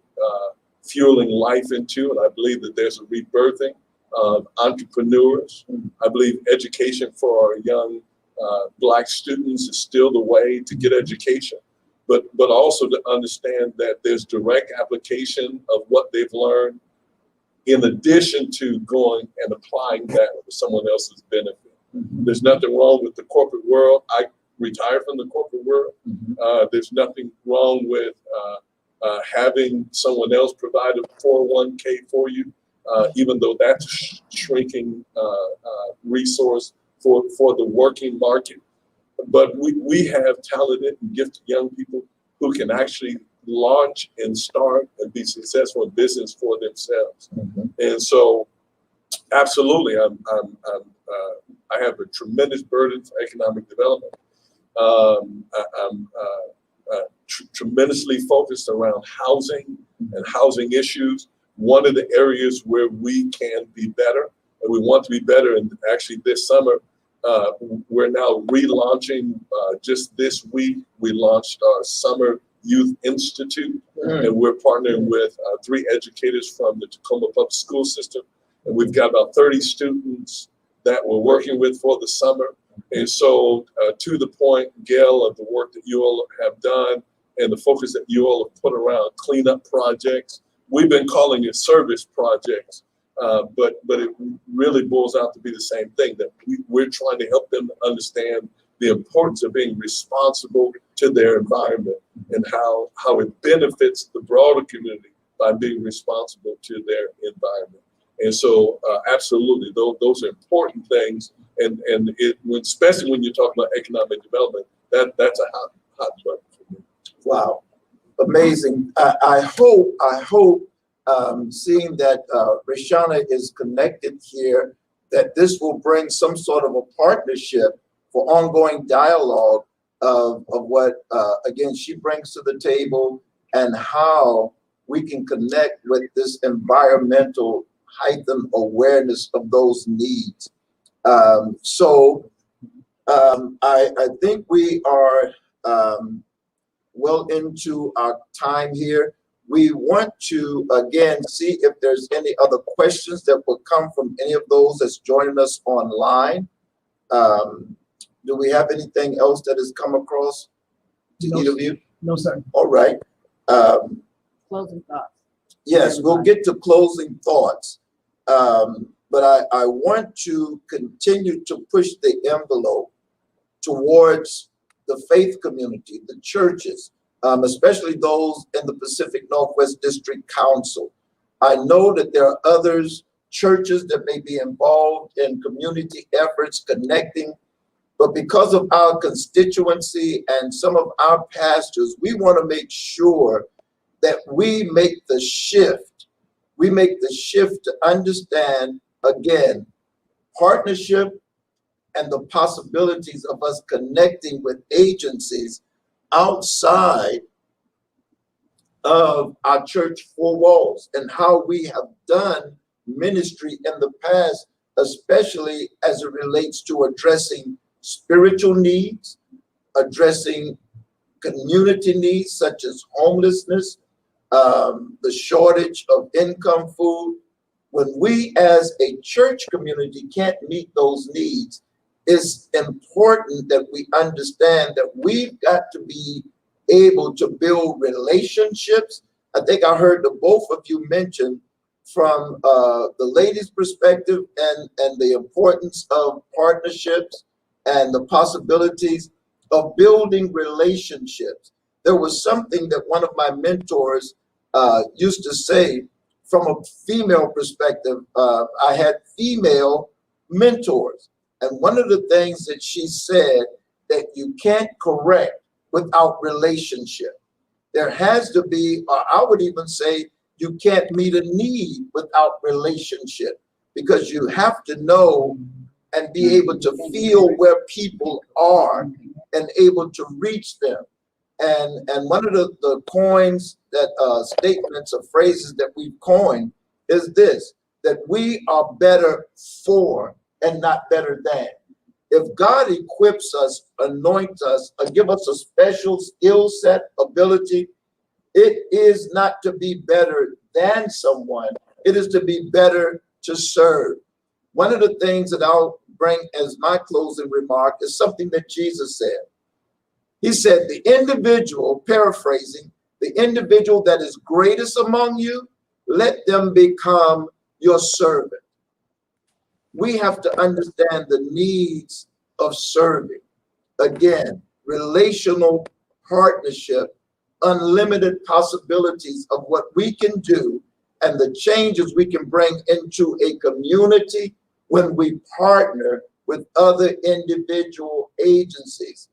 fueling life into, and I believe that there's a rebirthing of entrepreneurs. I believe education for our young Black students is still the way to get education, but also to understand that there's direct application of what they've learned in addition to going and applying that for someone else's benefit. There's nothing wrong with the corporate world. I retired from the corporate world. There's nothing wrong with having someone else provide a 401k for you, even though that's a shrinking resource for the working market. But we have talented and gifted young people who can actually launch and start and be successful in business for themselves. And so, absolutely, I have a tremendous burden for economic development. I'm tremendously focused around housing and housing issues. One of the areas where we can be better, and we want to be better, and actually this summer, we're now relaunching, just this week, we launched our Summer Youth Institute, and we're partnering with 3 educators from the Tacoma Public School System, and we've got about 30 students that we're working with for the summer. And so to the point, Gail, of the work that you all have done and the focus that you all have put around cleanup projects, we've been calling it service projects, but it really boils out to be the same thing, that we're trying to help them understand the importance of being responsible to their environment and how it benefits the broader community by being responsible to their environment. And so absolutely, those are important things. And especially when you talk about economic development, that's a hot button for me. Wow, amazing. I hope seeing that Rashana is connected here, that this will bring some sort of a partnership for ongoing dialogue of what, again, she brings to the table and how we can connect with this environmental heightened awareness of those needs. So I think we are well into our time here. We want to, again, see if there's any other questions that will come from any of those that's joining us online. Do we have anything else that has come across to either of you? No, sir. All right. Closing thoughts. Yes, we'll get to closing thoughts. But I want to continue to push the envelope towards the faith community, the churches, especially those in the Pacific Northwest District Council. I know that there are others, churches that may be involved in community efforts connecting, but because of our constituency and some of our pastors, we want to make sure that we make the shift. We make the shift to understand, again, partnership and the possibilities of us connecting with agencies outside of our church four walls, and how we have done ministry in the past, especially as it relates to addressing spiritual needs, addressing community needs such as homelessness, the shortage of income food. When we as a church community can't meet those needs, it's important that we understand that we've got to be able to build relationships. I think I heard the both of you mention from the ladies' perspective and the importance of partnerships and the possibilities of building relationships. There was something that one of my mentors used to say from a female perspective. I had female mentors, and one of the things that she said that you can't correct without relationship. There has to be, or I would even say, you can't meet a need without relationship, because you have to know and be able to feel where people are and able to reach them. And one of the coins that statements or phrases that we've coined is this, that we are better for and not better than. If God equips us, anoints us, or give us a special skill set, ability, it is not to be better than someone. It is to be better to serve. One of the things that I'll bring as my closing remark is something that Jesus said. He said, the individual, paraphrasing, the individual that is greatest among you, let them become your servant. We have to understand the needs of serving. Again, relational partnership, unlimited possibilities of what we can do and the changes we can bring into a community when we partner with other individual agencies.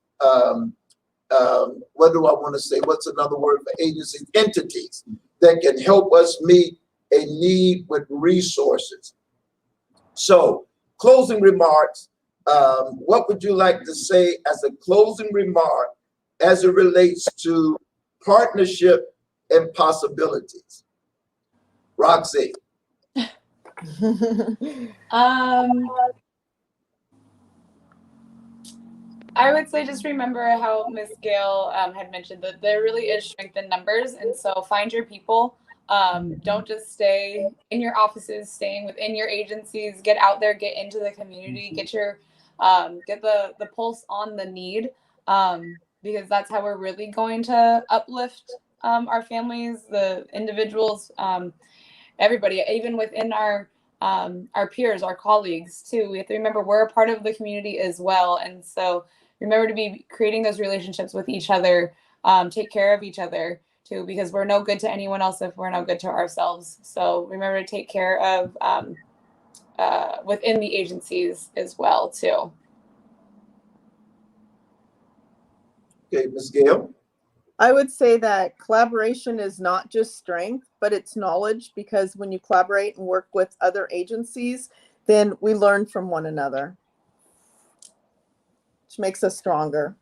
What do I want to say? What's another word for agencies? Entities that can help us meet a need with resources. So, closing remarks, what would you like to say as a closing remark as it relates to partnership and possibilities? Roxy. I would say just remember how Ms. Gail had mentioned that there really is strength in numbers. And so find your people. Don't just stay in your offices, staying within your agencies, get out there, get into the community, get your get the pulse on the need, because that's how we're really going to uplift our families, the individuals, everybody, even within our peers, our colleagues too. We have to remember we're a part of the community as well. And so remember to be creating those relationships with each other, take care of each other too, because we're no good to anyone else if we're no good to ourselves. So remember to take care of within the agencies as well too. Okay, Ms. Gail. I would say that collaboration is not just strength, but it's knowledge, because when you collaborate and work with other agencies, then we learn from one another, which makes us stronger.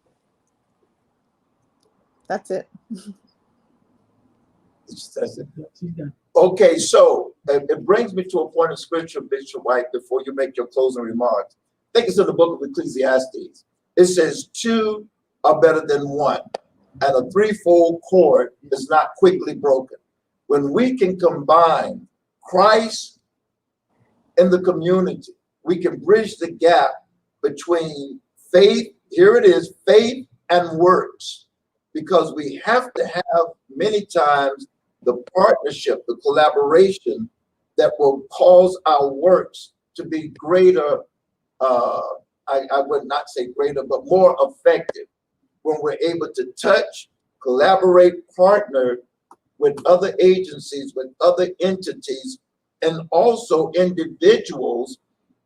That's it. Okay, so it brings me to a point of scripture, Bishop White, before you make your closing remarks. I think it's in the book of Ecclesiastes. It says, two are better than one, and a threefold cord is not quickly broken. When we can combine Christ and the community, we can bridge the gap between faith, here it is, faith and works, because we have to have many times the partnership, the collaboration that will cause our works to be greater, I would not say greater, but more effective, when we're able to touch, collaborate, partner with other agencies, with other entities, and also individuals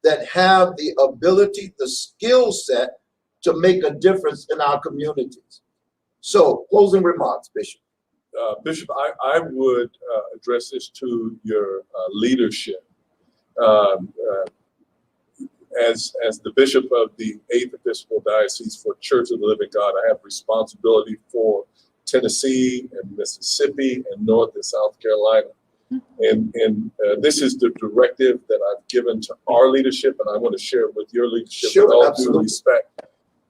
that have the ability, the skill set to make a difference in our communities. So, closing remarks, Bishop. Bishop, I would address this to your leadership. As the bishop of the 8th Episcopal Diocese for Church of the Living God, I have responsibility for Tennessee and Mississippi and North and South Carolina. And this is the directive that I've given to our leadership, and I want to share it with your leadership with all due respect.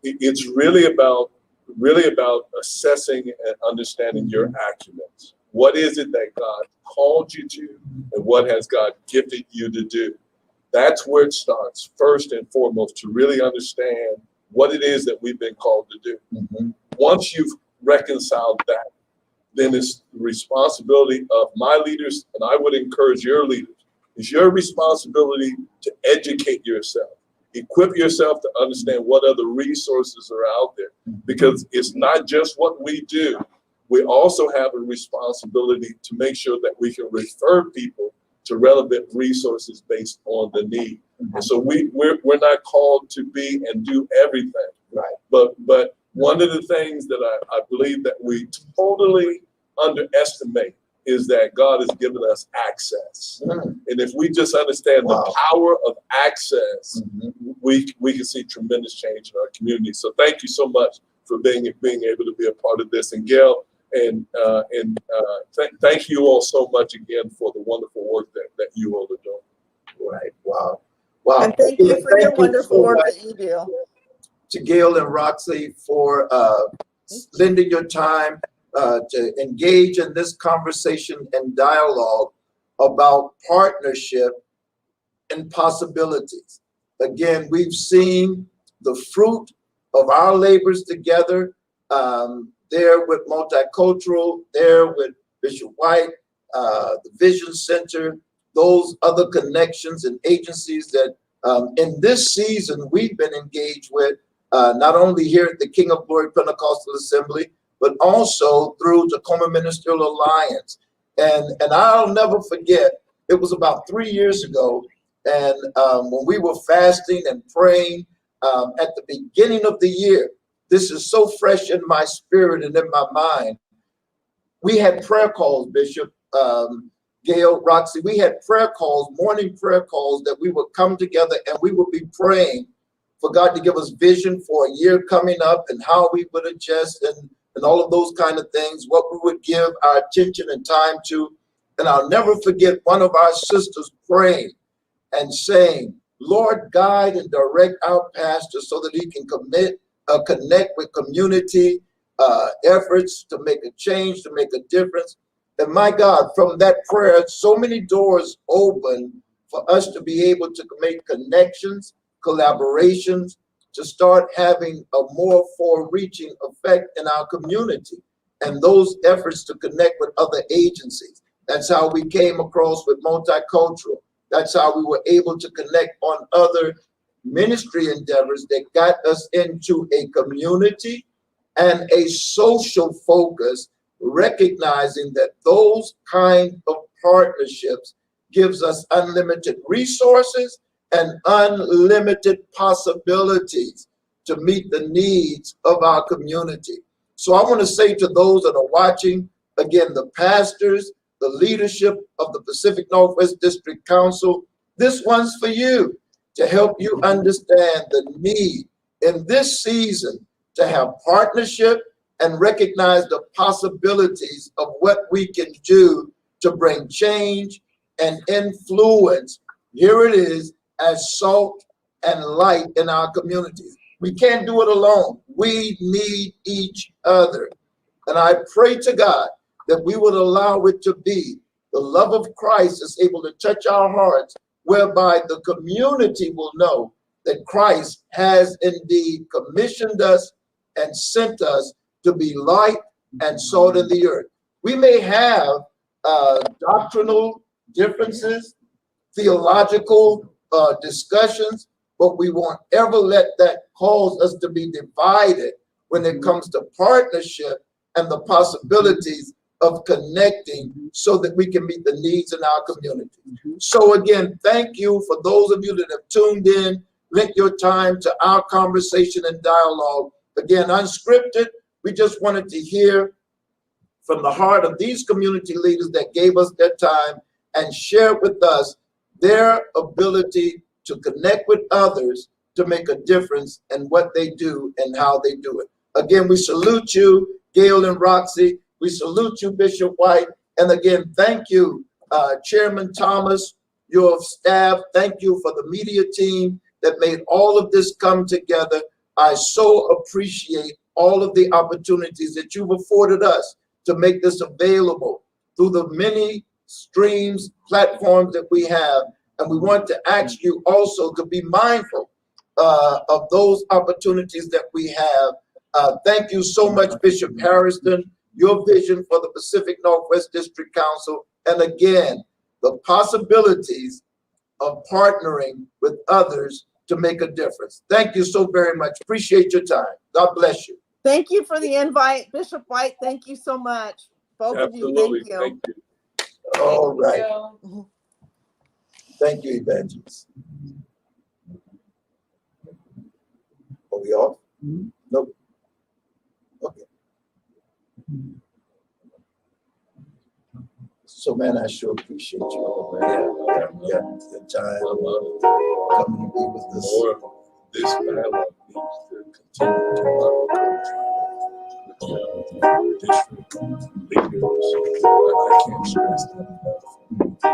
It's really about really about assessing and understanding your acumen. What is it that God called you to, and what has God gifted you to do? That's where it starts, first and foremost, to really understand what it is that we've been called to do. Mhm. Once you've reconciled that, then it's the responsibility of my leaders, and I would encourage your leaders, it's your responsibility to educate yourself, equip yourself to understand what other resources are out there, because it's not just what we do. We also have a responsibility to make sure that we can refer people to relevant resources based on the need. And so we're not called to be and do everything. Right. But one of the things that I believe that we totally underestimate is that God has given us access. Mm. And if we just understand Wow. the power of access, Mhm. we can see tremendous change in our community. So thank you so much for being able to be a part of this. And Gail, thank you all so much again for the wonderful work that you all are doing. Right. Wow. Wow. And thank you for your Thank you wonderful so work much that you do. to Gail and Roxy for lending your time to engage in this conversation and dialogue about partnership and possibilities. Again, we've seen the fruit of our labors together, there with Multicultural, there with Bishop White, the Vision Center, those other connections and agencies that in this season we've been engaged with, not only here at the King of Glory Pentecostal Assembly, but also through Tacoma Ministerial Alliance. And I'll never forget, it was about 3 years ago, and when we were fasting and praying at the beginning of the year, this is so fresh in my spirit and in my mind. We had prayer calls, Bishop, Gail, Roxy, we had prayer calls, morning prayer calls that we would come together and we would be praying for God to give us vision for a year coming up and how we would adjust and all of those kind of things, what we would give our attention and time to. And I'll never forget one of our sisters praying and saying, Lord, guide and direct our pastor so that he can connect with community efforts to make a change, to make a difference. And my God, from that prayer, so many doors open for us to be able to make connections, collaborations, to start having a more far-reaching effect in our community. And those efforts to connect with other agencies. That's how we came across with Multicultural. That's how we were able to connect on other ministry endeavors that got us into a community and a social focus, recognizing that those kind of partnerships gives us unlimited resources and unlimited possibilities to meet the needs of our community. So I want to say to those that are watching, again, the pastors, the leadership of the Pacific Northwest District Council, this one's for you to help you understand the need in this season to have partnership and recognize the possibilities of what we can do to bring change and influence. Here it is, as salt and light in our communities. We can't do it alone. We need each other. And I pray to God that we would allow it to be the love of Christ is able to touch our hearts, whereby the community will know that Christ has indeed commissioned us and sent us to be light and salt in the earth. We may have doctrinal differences, theological discussions, but we won't ever let that cause us to be divided when it comes to partnership and the possibilities of connecting so that we can meet the needs in our community. So again, thank you for those of you that have tuned in, lent your time to our conversation and dialogue. Again, unscripted, we just wanted to hear from the heart of these community leaders that gave us their time and share with us their ability to connect with others to make a difference in what they do and how they do it. Again, we salute you, Gail and Roxy. We salute you, Bishop White. And again, thank you, Chairman Thomas, your staff. Thank you for the media team that made all of this come together. I so appreciate all of the opportunities that you've afforded us to make this available through the many streams, platforms that we have. And we want to ask you also to be mindful of those opportunities that we have. Thank you so much, Bishop Harrison, your vision for the Pacific Northwest District Council. And again, the possibilities of partnering with others to make a difference. Thank you so very much. Appreciate your time. God bless you. Thank you for the invite, Bishop White. Thank you so much. Both Absolutely. of you, Thank you. All right. you. Thank you, Evangelist. Are we off? Nope. Okay. So, man, I sure appreciate you. Yeah, the time coming to be with us. More this dialogue needs to continue to encourage district leaders. I can't stress that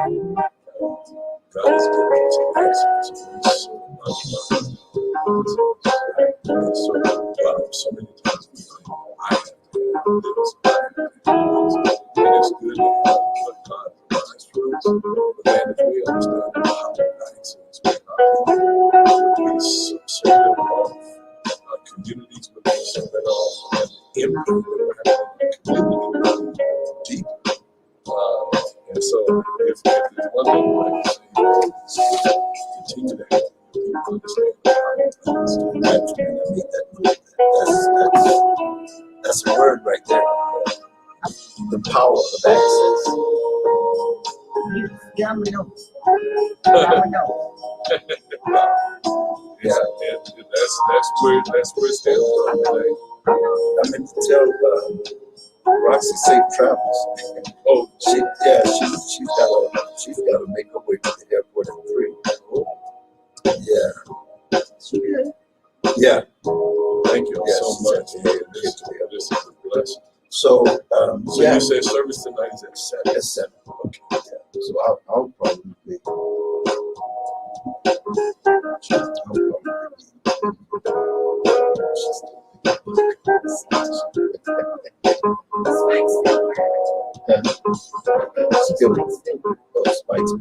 enough. God has given us access to so much. And so many times we think, I have to have this, I have to have this. And it's good to have what God provides for us. But man, if we understand how to access what God can be so better off. Our communities would be so better off. And the impact that we're having on the community deep. And so if there's one thing I can say, continue to help people understand That's a word right there. The power of access. Yeah, we know. Yeah, and that's where it stands from today. I meant to tell Roxy safe travels. Oh, She's got to make her way to the airport at 3. Yeah. Yeah. thank you Yes, so much. yes, This is a blessing. So, So yeah, you said service tonight is at 7. at 7. Okay. Yeah. So I'll probably be. Spike's